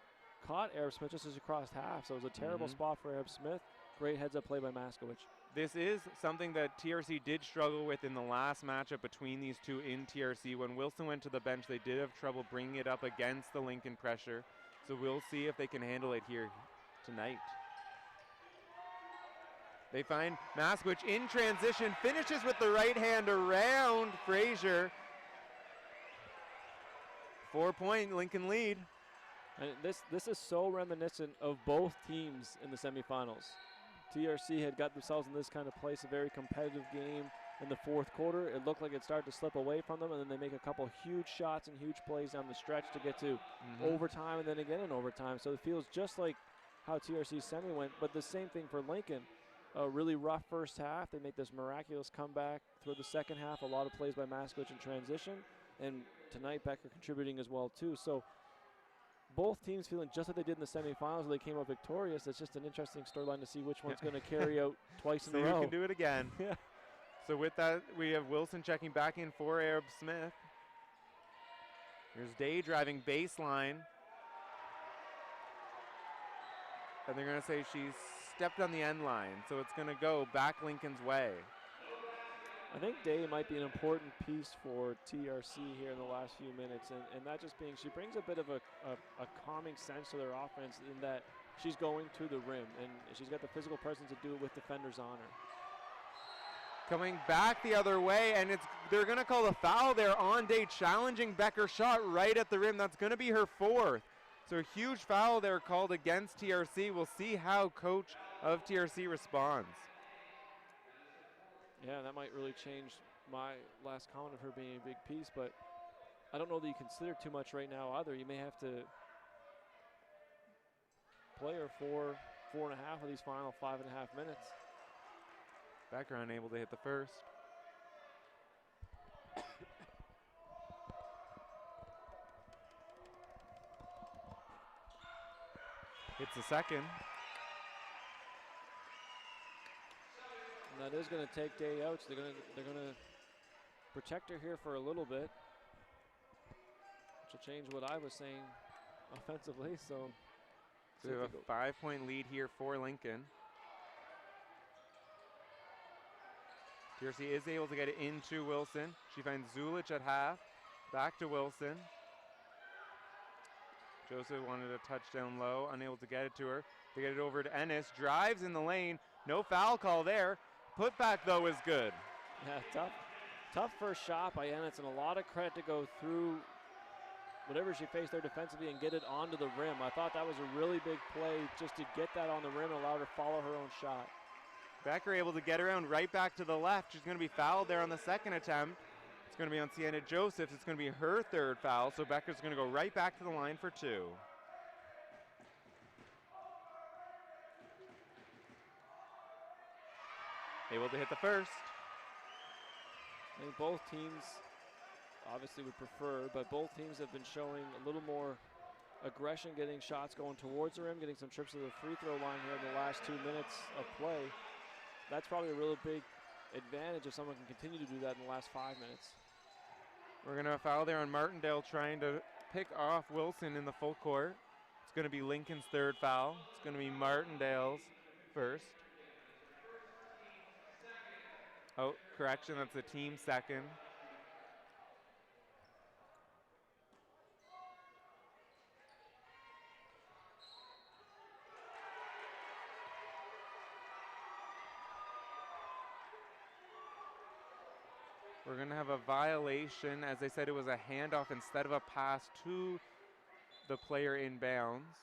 caught Arab Smith just as she crossed half. So it was a terrible spot for Arab Smith. Great heads-up play by Maskowicz. This is something that TRC did struggle with in the last matchup between these two in TRC. When Wilson went to the bench, they did have trouble bringing it up against the Lincoln pressure. So we'll see if they can handle it here tonight. They find Maskowicz in transition, finishes with the right hand around Frazier. 4-point Lincoln lead. And this is so reminiscent of both teams in the semifinals. TRC had got themselves in this kind of place, a very competitive game in the fourth quarter. It looked like it started to slip away from them, and then they make a couple huge shots and huge plays down the stretch to get to overtime and then again in overtime. So it feels just like how TRC semi went, but the same thing for Lincoln. A really rough first half. They make this miraculous comeback through the second half. A lot of plays by Maskowicz in transition, and tonight Becker contributing as well too. So both teams feeling just like they did in the semifinals where they came out victorious. It's just an interesting storyline to see which one's going to carry out twice in a row. See who can do it again. Yeah. So with that, we have Wilson checking back in for Arab Smith. Here's Day driving baseline. and they're going to say she's stepped on the end line, so it's going to go back Lincoln's way. I think Day might be an important piece for TRC here in the last few minutes, and that just being she brings a bit of a calming sense to their offense in that she's going to the rim, and she's got the physical presence to do it with defenders on her. Coming back the other way, and they're going to call a foul there on Day, challenging Becker's shot right at the rim. That's going to be her 4th. So a huge foul there called against TRC. We'll see how coach of TRC responds. Yeah, that might really change my last comment of her being a big piece, but I don't know that you consider too much right now either. You may have to play her for 4.5 of these final 5.5 minutes. Becker unable to hit the first. Hits the second. And that is going to take Day out, so they're going to protect her here for a little bit, which will change what I was saying offensively. So we have a 5-point lead here for Lincoln. TRC is able to get it into Wilson. She finds Zulich at half. Back to Wilson. Joseph wanted a touchdown low, unable to get it to her. They get it over to Ennis. Drives in the lane. No foul call there. Putback, though, is good. Yeah, tough first shot by Ennis, and a lot of credit to go through whatever she faced there defensively and get it onto the rim. I thought that was a really big play just to get that on the rim and allow her to follow her own shot. Becker able to get around right back to the left. She's going to be fouled there on the second attempt. It's going to be on Sienna Josephs. It's going to be her 3rd foul, so Becker's going to go right back to the line for 2. Able to hit the first. I think both teams obviously would prefer, but both teams have been showing a little more aggression, getting shots going towards the rim, getting some trips to the free throw line here in the last 2 minutes of play. That's probably a really big advantage if someone can continue to do that in the last 5 minutes. We're going to foul there on Martindale, trying to pick off Wilson in the full court. It's going to be Lincoln's 3rd foul. It's going to be Martindale's first. Oh, correction, that's the team 2nd. We're going to have a violation. As they said, it was a handoff instead of a pass to the player in bounds.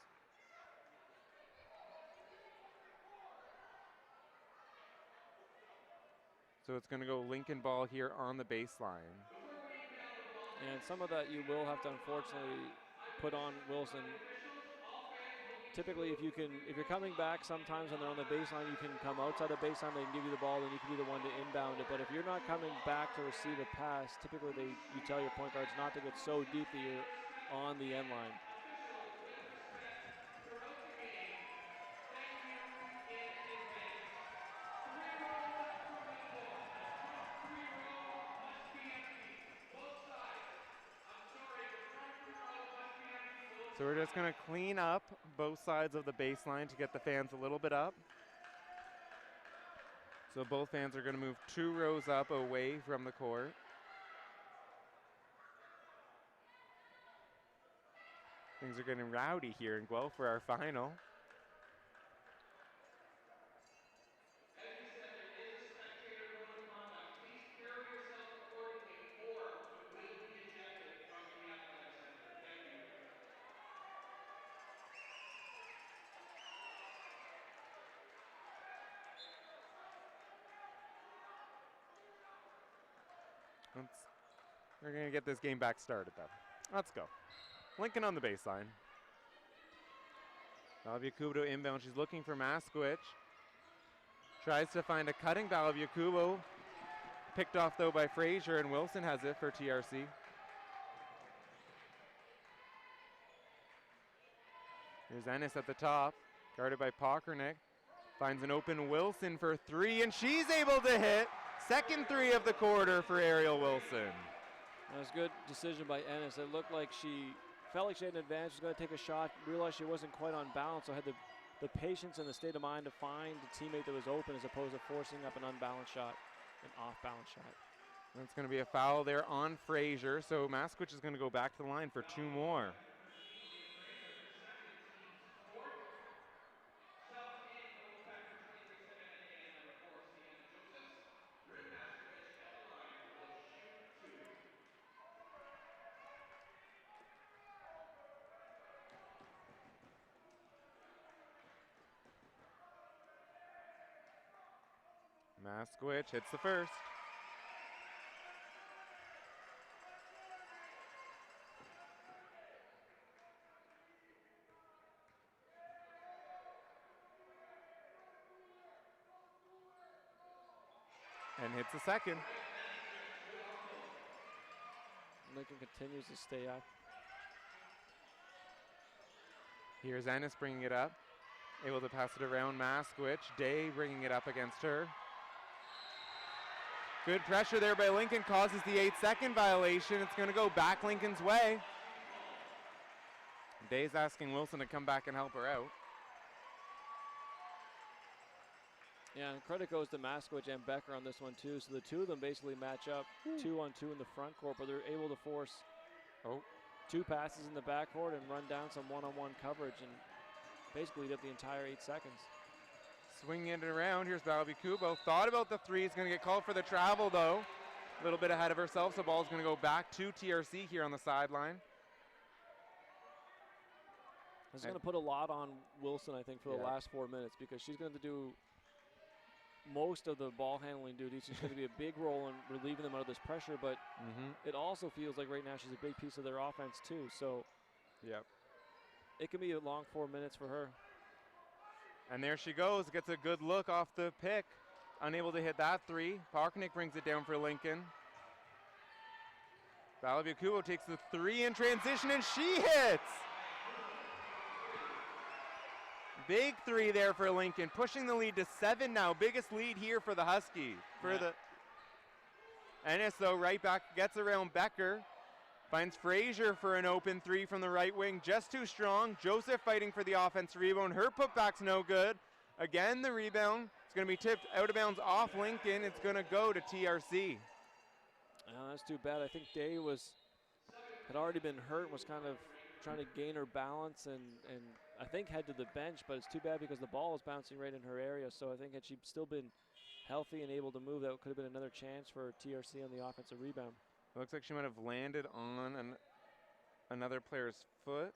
So it's going to go Lincoln ball here on the baseline. And some of that you will have to unfortunately put on Wilson. Typically, if you're coming back, sometimes when they're on the baseline, you can come outside the baseline, they can give you the ball, then you can be the one to inbound it. But if you're not coming back to receive a pass, typically you tell your point guards not to get so deep that you're on the end line. So we're just going to clean up both sides of the baseline to get the fans a little bit up. So both fans are going to move 2 rows up away from the court. Things are getting rowdy here in Guelph for our final. We're going to get this game back started, though. Let's go. Lincoln on the baseline. Balbiacubo inbound. She's looking for Maskowicz. Tries to find a cutting Balbiacubo. Picked off, though, by Frazier, and Wilson has it for TRC. Here's Ennis at the top, guarded by Pockernick. Finds an open Wilson for 3, and she's able to hit. Second 3 of the quarter for Ariel Wilson. That was a good decision by Ennis. It looked like she felt like she had an advantage. She was going to take a shot, realized she wasn't quite on balance, so had to the patience and the state of mind to find a teammate that was open as opposed to forcing up an unbalanced shot, an off-balance shot. That's going to be a foul there on Frazier, so Maskwich is going to go back to the line for 2 more. Maskwich hits the first. And hits the second. Lincoln continues to stay up. Here's Ennis bringing it up. Able to pass it around Maskwich. Day bringing it up against her. Good pressure there by Lincoln causes the 8-second violation. It's going to go back Lincoln's way. Day's asking Wilson to come back and help her out. Yeah, and credit goes to Maskwich and Becker on this one too. So the two of them basically match up 2-on-2 in the front court, but they're able to force 2 passes in the backcourt and run down some one-on-one coverage and basically eat up the entire 8 seconds. Swinging it around, here's Kubo. Thought about the 3, he's going to get called for the travel though. A little bit ahead of herself, so ball's going to go back to TRC here on the sideline. This is going to put a lot on Wilson, I think, for the last 4 minutes because she's going to do most of the ball handling duties. She's going to be a big role in relieving them out of this pressure, but it also feels like right now she's a big piece of their offense too. So it can be a long 4 minutes for her. And there she goes, gets a good look off the pick. Unable to hit that 3. Parknick brings it down for Lincoln. Kubo takes the 3 in transition and she hits! Big 3 there for Lincoln, pushing the lead to 7 now. Biggest lead here for the Huskies. Ennis though right back, gets around Becker. Finds Frazier for an open 3 from the right wing, just too strong. Joseph fighting for the offensive rebound. Her putback's no good. Again, the rebound. It's going to be tipped out of bounds off Lincoln. It's going to go to TRC. That's too bad. I think Day had already been hurt, was kind of trying to gain her balance and I think head to the bench, but it's too bad because the ball is bouncing right in her area. So I think had she still been healthy and able to move, that could have been another chance for TRC on the offensive rebound. Looks like she might have landed on another player's foot.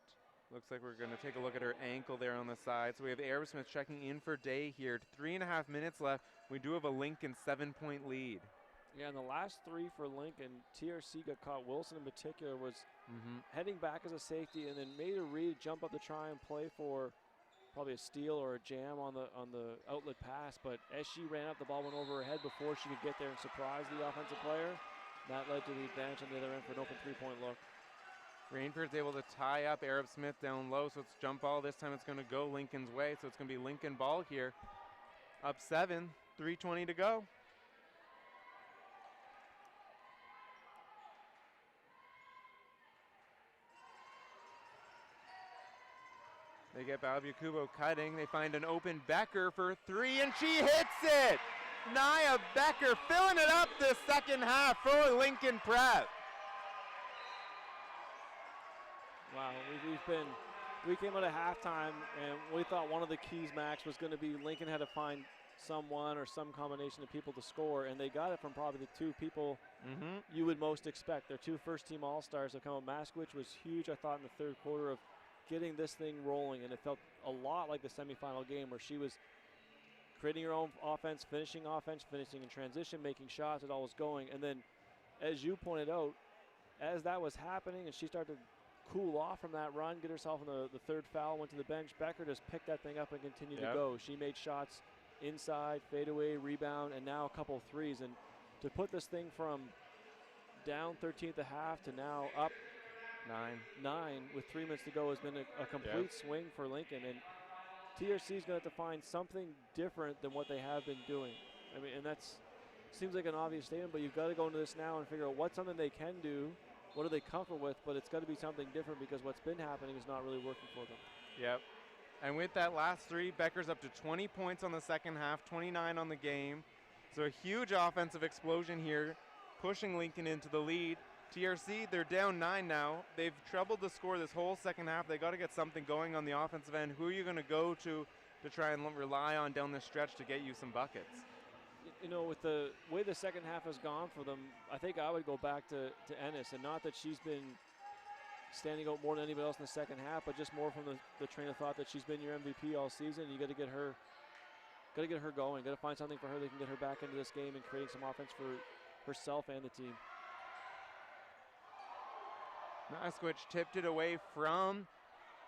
Looks like we're going to take a look at her ankle there on the side. So we have Aerosmith checking in for Day here. 3.5 minutes left. We do have a Lincoln 7-point lead. Yeah, in the last 3 for Lincoln, TRC got caught. Wilson in particular was heading back as a safety and then made a read, jump up to try and play for probably a steal or a jam on the outlet pass. But as she ran up, the ball went over her head before she could get there and surprise the offensive player. That led to the advantage on the other end for an open 3-point look. Rainford's able to tie up Arab Smith down low, so it's jump ball. This time it's going to go Lincoln's way, so it's going to be Lincoln ball here. Up 7, 3:20 to go. They get Kubo cutting. They find an open Becker for 3, and she hits it! Nia Becker filling it up this second half for Lincoln Prep. Wow, we came out of halftime and we thought one of the keys, Max, was going to be Lincoln had to find someone or some combination of people to score, and they got it from probably the 2 people you would most expect. Their 2 first-team All-Stars have come out. Maskwich was huge, I thought, in the third quarter of getting this thing rolling, and it felt a lot like the semifinal game where she was creating her own offense, finishing in transition, making shots, it all was going. And then, as you pointed out, as that was happening and she started to cool off from that run, get herself in the 3rd foul, went to the bench, Becker just picked that thing up and continued to go. She made shots inside, fadeaway, rebound, and now a couple of 3s. And to put this thing from down 13 at the half to now up 9 with 3 minutes to go has been a complete swing for Lincoln, and TRC is going to have to find something different than what they have been doing. I mean, and that's seems like an obvious statement, but you've got to go into this now and figure out what's something they can do, what are they comfortable with, but it's got to be something different because what's been happening is not really working for them. Yep. And with that last three, Becker's up to 20 points on the second half, 29 on the game. So a huge offensive explosion here, pushing Lincoln into the lead. TRC, they're down 9 now. They've troubled the score this whole second half. They got to get something going on the offensive end. Who are you going to go to try and rely on down this stretch to get you some buckets? You know, with the way the second half has gone for them, I think I would go back to Ennis, and not that she's been standing out more than anybody else in the second half, but just more from the train of thought that she's been your MVP all season. You got to get her going. Got to find something for her that can get her back into this game and creating some offense for herself and the team. Maskwich tipped it away from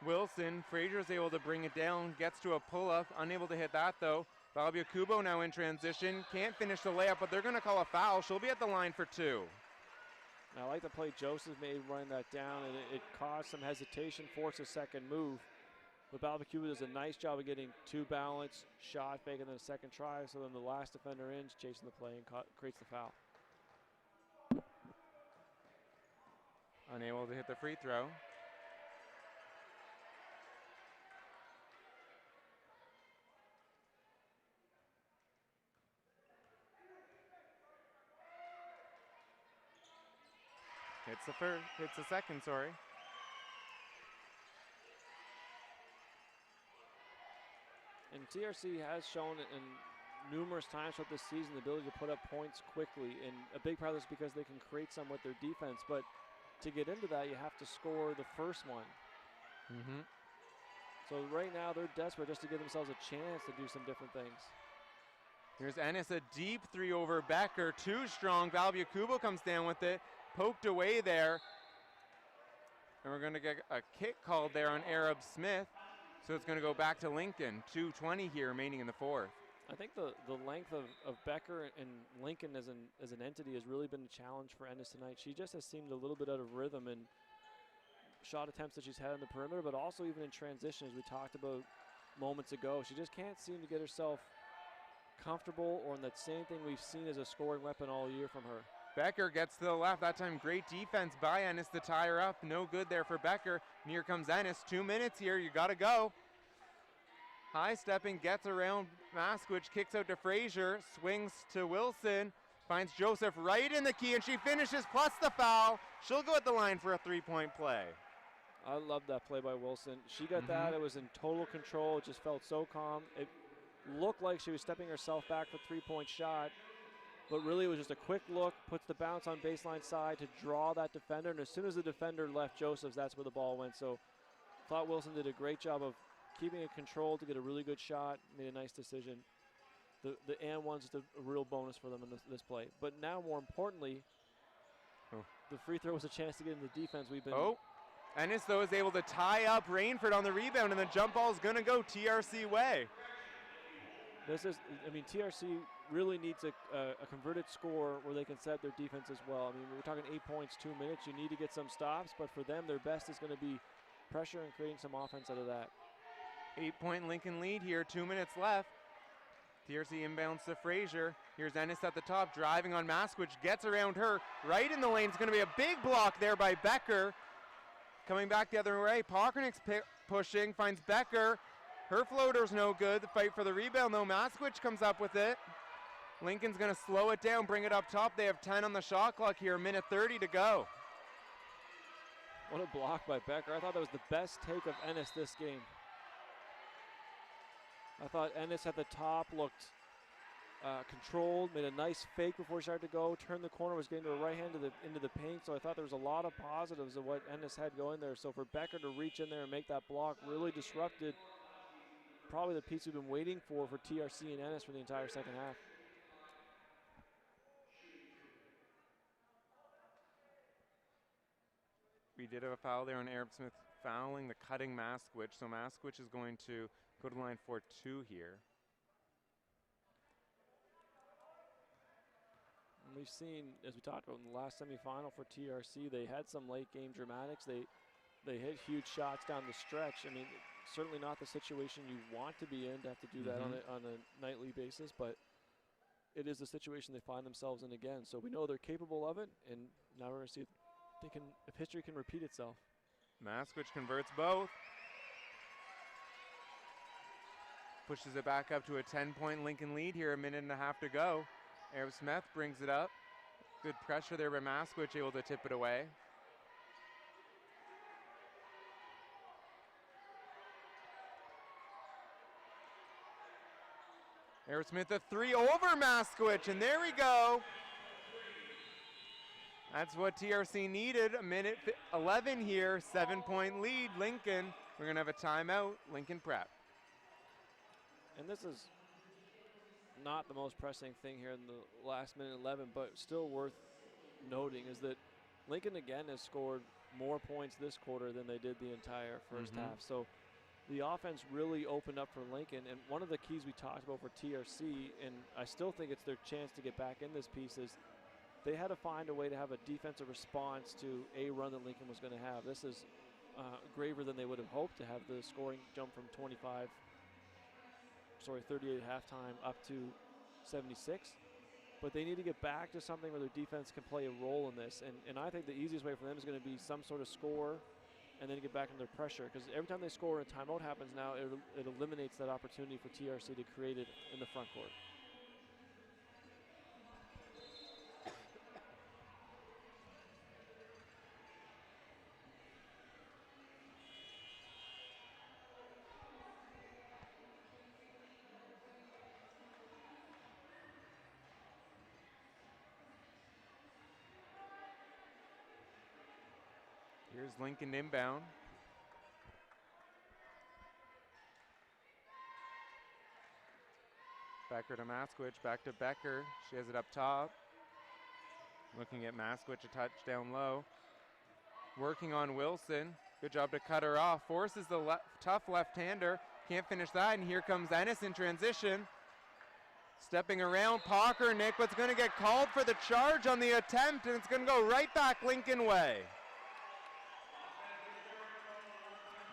Wilson. Frazier's able to bring it down, gets to a pull-up, unable to hit that though. Valbia Kubo now in transition, can't finish the layup, but they're going to call a foul. She'll be at the line for 2. Now, I like the play Joseph made running that down, and it caused some hesitation, forced a second move. But Valbia Kubo does a nice job of getting 2 balance, shot fake, and then a second try. So then the last defender in, chasing the play and creates the foul. Unable to hit the free throw. Hits the second, sorry. And TRC has shown it in numerous times throughout this season the ability to put up points quickly. And a big part of this is because they can create some with their defense. But to get into that, you have to score the first one. So right now they're desperate just to give themselves a chance to do some different things. Here's Ennis, a deep 3 over Becker, too strong. Valbia Kubo comes down with it, poked away there. And we're going to get a kick called there on Arab Smith. So it's going to go back to Lincoln. 2:20 here remaining in the fourth. I think the length of Becker and Lincoln as an entity has really been a challenge for Ennis tonight. She just has seemed a little bit out of rhythm in shot attempts that she's had on the perimeter, but also even in transition, as we talked about moments ago. She just can't seem to get herself comfortable, or in that same thing we've seen as a scoring weapon all year from her. Becker gets to the left. That time great defense by Ennis to tie her up. No good there for Becker. And here comes Ennis. 2 minutes here. You got to go. High stepping, gets around Maskwich, kicks out to Frazier, swings to Wilson, finds Joseph right in the key, and she finishes plus the foul. She'll go at the line for a 3-point play. I love that play by Wilson. She got that. It was in total control. It just felt so calm. It looked like she was stepping herself back for a 3-point shot, but really it was just a quick look, puts the bounce on baseline side to draw that defender, and as soon as the defender left Joseph's, that's where the ball went. So I thought Wilson did a great job of keeping it controlled to get a really good shot, made a nice decision. The and one's just a real bonus for them in this play. But now, more importantly, the free throw was a chance to get into defense. Ennis, though, is able to tie up Rainford on the rebound, and the jump ball is going to go TRC way. TRC really needs a converted score where they can set their defense as well. I mean, we're talking 8 points, 2 minutes. You need to get some stops, but for them, their best is going to be pressure and creating some offense out of that. 8-point Lincoln lead here, 2 minutes left. TRC inbounds to Frazier. Here's Ennis at the top, driving on Maskwich, gets around her, right in the lane. It's going to be a big block there by Becker. Coming back the other way, Pockernick's pushing, finds Becker. Her floater's no good. The fight for the rebound, though. Maskwich comes up with it. Lincoln's going to slow it down, bring it up top. They have 10 on the shot clock here, 1:30 to go. What a block by Becker. I thought that was the best take of Ennis this game. I thought Ennis at the top looked controlled, made a nice fake before he started to go, turned the corner, was getting to the right hand into the paint. So I thought there was a lot of positives of what Ennis had going there. So for Becker to reach in there and make that block really disrupted probably the piece we've been waiting for TRC and Ennis for the entire second half. We did have a foul there on Arab Smith, fouling the cutting Maskwich. So Maskwich is going to go to the line for 2 here. And we've seen, as we talked about in the last semifinal for TRC, they had some late game dramatics. They hit huge shots down the stretch. I mean, certainly not the situation you want to be in to have to do that on a nightly basis, but it is the situation they find themselves in again. So we know they're capable of it, and now we're going to see if history can repeat itself. Maskwich converts both. pushes it back up to a 10-point Lincoln lead here, a minute and a half to go. Smith brings it up. Good pressure there by Maskwich, able to tip it away. Smith a three over Maskwich, and there we go. That's what TRC needed, a minute 11 here, 7-point lead, Lincoln. We're gonna have a timeout, Lincoln Prep. And this is not the most pressing thing here in the last minute 11, but still worth noting is that Lincoln again has scored more points this quarter than they did the entire first half. So the offense really opened up for Lincoln, and one of the keys we talked about for TRC, and I still think it's their chance to get back in this piece, is they had to find a way to have a defensive response to a run that Lincoln was going to have. This is graver than they would have hoped to have the scoring jump from 38 at halftime up to 76. But they need to get back to something where their defense can play a role in this. And I think the easiest way for them is going to be some sort of score and then get back into their pressure. Because every time they score and a timeout happens now, it eliminates that opportunity for TRC to create it in the front court. Here's Lincoln inbound. Becker to Maskwich, back to Becker. She has it up top. Looking at Maskwich, a touch down low. Working on Wilson. Good job to cut her off. Forces the tough left-hander. Can't finish that, and here comes Ennis in transition. Stepping around, Pockernick, but it's going to get called for the charge on the attempt, and it's going to go right back Lincoln way.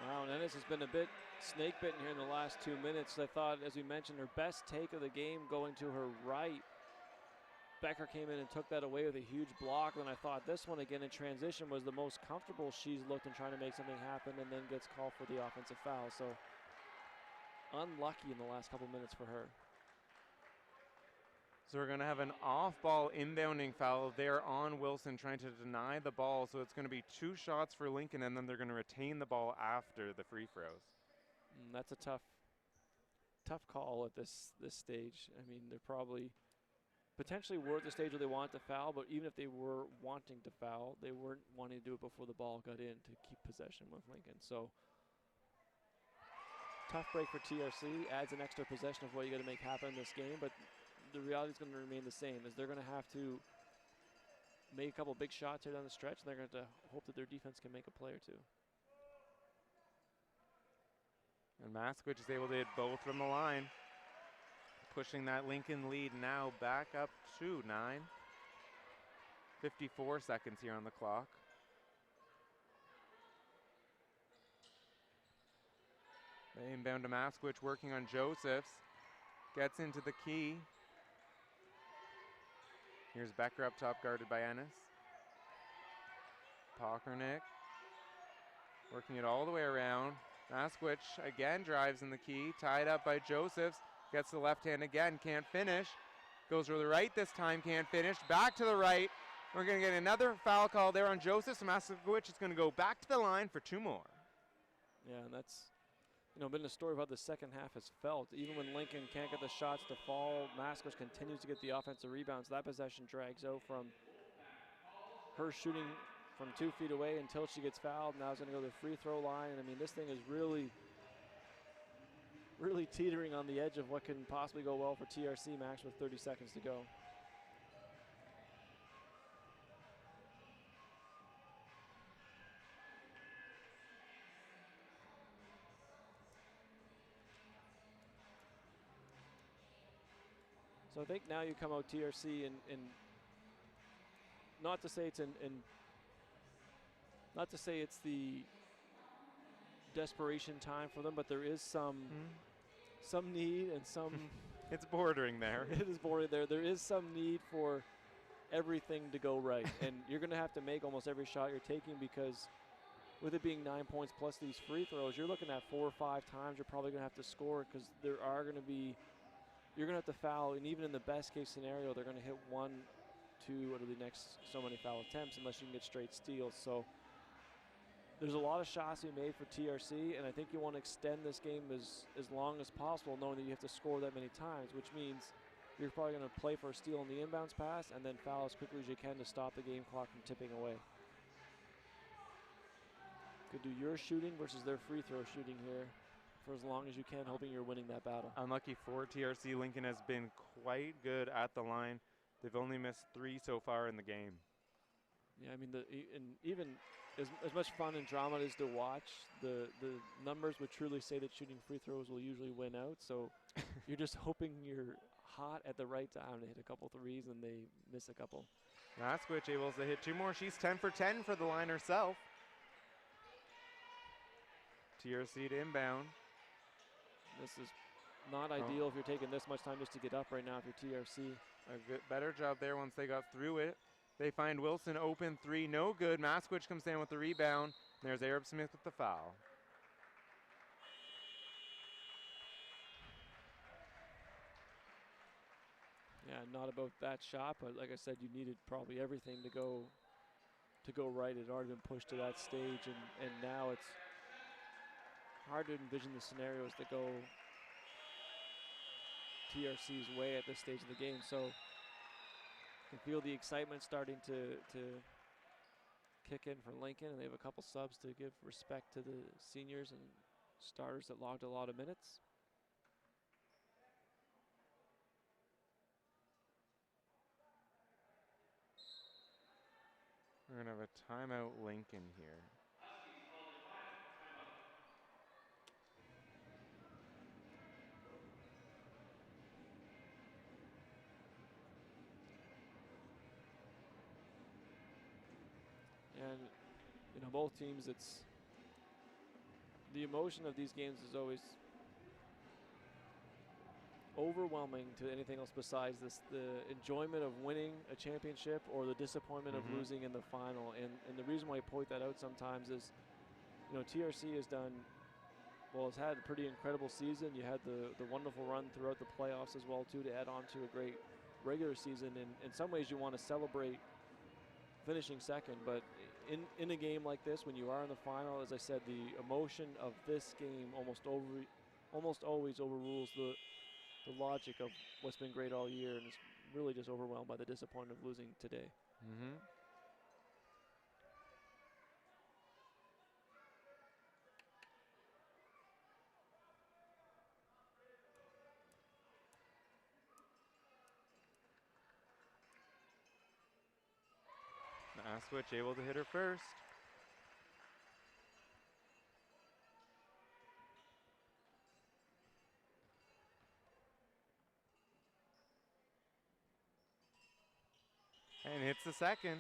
Wow, and Ennis has been a bit snake bitten here in the last 2 minutes. I thought, as we mentioned, her best take of the game going to her right. Becker came in and took that away with a huge block. And I thought this one again in transition was the most comfortable she's looked in trying to make something happen, and then gets called for the offensive foul. So unlucky in the last couple minutes for her. So we're going to have an off-ball inbounding foul there on Wilson, trying to deny the ball. So it's going to be 2 shots for Lincoln, and then they're going to retain the ball after the free throws. That's a tough call at this stage. I mean, they're probably potentially were at the stage where they want to foul, but even if they were wanting to foul, they weren't wanting to do it before the ball got in to keep possession with Lincoln. So tough break for TRC, adds an extra possession of what you got to make happen in this game, but the reality is going to remain the same, is they're going to have to make a couple big shots here down the stretch, and they're going to hope that their defense can make a play or two. And Maskwich is able to hit both from the line, pushing that Lincoln lead now back up to 9. 54 seconds here on the clock. They inbound to Maskwich, working on Josephs. Gets into the key. Here's Becker up top, guarded by Ennis. Pockernick working it all the way around. Maskwich again drives in the key, tied up by Josephs. Gets the left hand again, can't finish. Goes to the right this time, can't finish. Back to the right. We're going to get another foul call there on Josephs. Maskwich is going to go back to the line for 2 more. Yeah, and that's been a story of how the second half has felt. Even when Lincoln can't get the shots to fall, Maskwich continues to get the offensive rebounds. That possession drags out from her shooting from 2 feet away until she gets fouled. Now it's going to go to the free throw line. And I mean, this thing is really teetering on the edge of what can possibly go well for TRC, Max, with 30 seconds to go. So I think now you come out TRC and not to say it's not to say it's the desperation time for them, but there is some need and some it's bordering there. It is bordering there. There is some need for everything to go right, and you're going to have to make almost every shot you're taking, because with it being 9 points plus these free throws, you're looking at 4 or 5 times you're probably going to have to score because there are going to be, you're going to have to foul, and even in the best case scenario, they're going to hit 1, 2 out of the next so many foul attempts unless you can get straight steals. So there's a lot of shots to be made for TRC, and I think you want to extend this game as long as possible, knowing that you have to score that many times, which means you're probably going to play for a steal on the inbounds pass and then foul as quickly as you can to stop the game clock from tipping away. Could do your shooting versus their free throw shooting here for as long as you can, hoping you're winning that battle. Unlucky for TRC, Lincoln has been quite good at the line. They've only missed 3 so far in the game. Yeah, I mean, and even as much fun and drama it is to watch, the numbers would truly say that shooting free throws will usually win out. So you're just hoping you're hot at the right time to hit a couple threes and they miss a couple. Maskwich able to hit 2 more. She's 10 for 10 for the line herself. TRC to inbound. This is not ideal if you're taking this much time just to get up right now if you're TRC. A better job there once they got through it. They find Wilson open 3, no good. Maskwich comes down with the rebound. There's Arab Smith with the foul. Yeah, not about that shot, but like I said, you needed probably everything to go right. It had already been pushed to that stage, and now it's hard to envision the scenarios that go TRC's way at this stage of the game. So you can feel the excitement starting to kick in for Lincoln, and they have a couple subs to give respect to the seniors and starters that logged a lot of minutes. We're going to have a timeout Lincoln here. And, you know, both teams, it's the emotion of these games is always overwhelming to anything else besides this, the enjoyment of winning a championship or the disappointment of losing in the final. And the reason why I point that out sometimes is, you know, TRC has done, well, it's had a pretty incredible season. You had the wonderful run throughout the playoffs as well, too, to add on to a great regular season. And in some ways you want to celebrate finishing second, but in a game like this, when you are in the final, as I said, the emotion of this game almost always overrules the logic of what's been great all year, and is really just overwhelmed by the disappointment of losing today. Maskwich able to hit her first. And hits the second.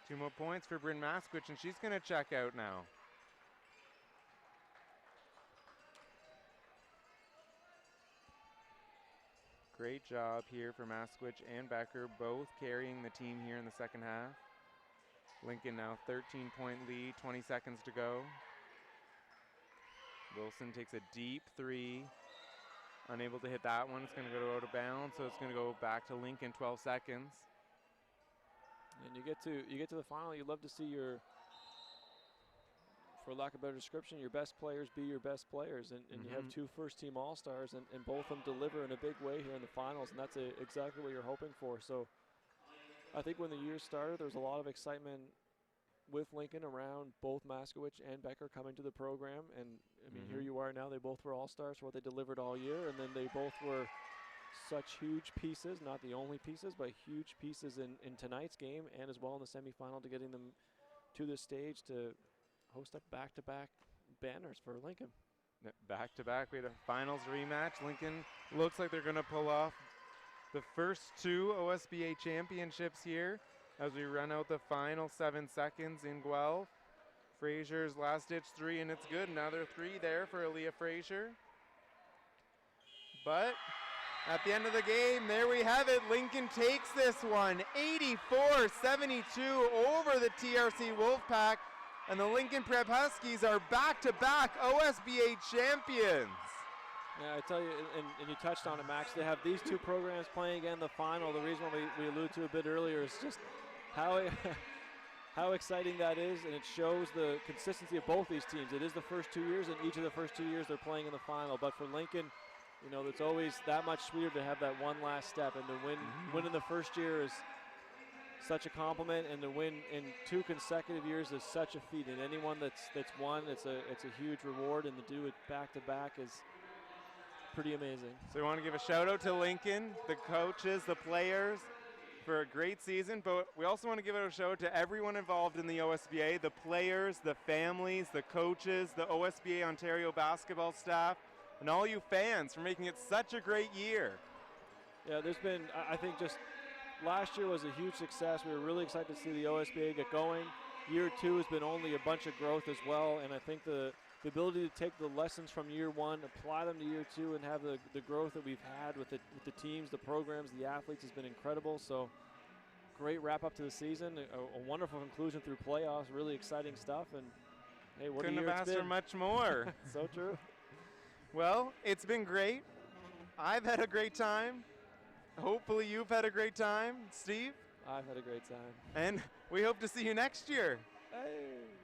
2 more points for Bryn Maskwich, and she's going to check out now. Great job here for Maskwich and Becker, both carrying the team here in the second half. Lincoln now 13-point lead, 20 seconds to go. Wilson takes a deep 3. Unable to hit that one. It's going to go out of bounds, so it's going to go back to Lincoln, 12 seconds. And you get to the final, you'd love to see your, for lack of a better description, your best players be your best players. And you have 2 first-team All-Stars, and both of them deliver in a big way here in the finals, and that's exactly what you're hoping for. So I think when the year started, there was a lot of excitement with Lincoln around both Maskwich and Becker coming to the program. And, I mean, here you are now. They both were All-Stars for what they delivered all year, and then they both were such huge pieces, not the only pieces, but huge pieces in tonight's game and as well in the semifinal to getting them to this stage to host up back-to-back banners for Lincoln. Back-to-back, we had a finals rematch. Lincoln looks like they're going to pull off the first 2 OSBA championships here as we run out the final 7 seconds in Guelph. Frazier's last-ditch 3, and it's good. Another 3 there for Aaliyah Frazier. But at the end of the game, there we have it. Lincoln takes this one, 84-72 over the TRC Wolfpack. And the Lincoln Prep Huskies are back-to-back OSBA champions. Yeah, I tell you, and you touched on it, Max. They have these two programs playing again the final. The reason why we alluded to a bit earlier is just how how exciting that is, and it shows the consistency of both these teams. It is the first 2 years, and each of the first 2 years they're playing in the final. But for Lincoln, you know, it's always that much sweeter to have that one last step, and to win in the first year is such a compliment, and to win in 2 consecutive years is such a feat. And anyone that's won, it's a huge reward, and to do it back to back is pretty amazing. So we want to give a shout out to Lincoln, the coaches, the players, for a great season, but we also want to give a shout out to everyone involved in the OSBA, the players, the families, the coaches, the OSBA Ontario basketball staff, and all you fans for making it such a great year. Yeah, there's been, I think just last year was a huge success. We were really excited to see the OSBA get going. Year 2 has been only a bunch of growth as well, and I think the ability to take the lessons from year 1, apply them to year 2, and have the growth that we've had with the teams, the programs, the athletes has been incredible. So great wrap up to the season, a wonderful conclusion through playoffs, really exciting stuff. And hey, what Couldn't a year have it's asked for been. much more. So true. Well, it's been great. I've had a great time. Hopefully you've had a great time, Steve. I've had a great time. And we hope to see you next year. Hey.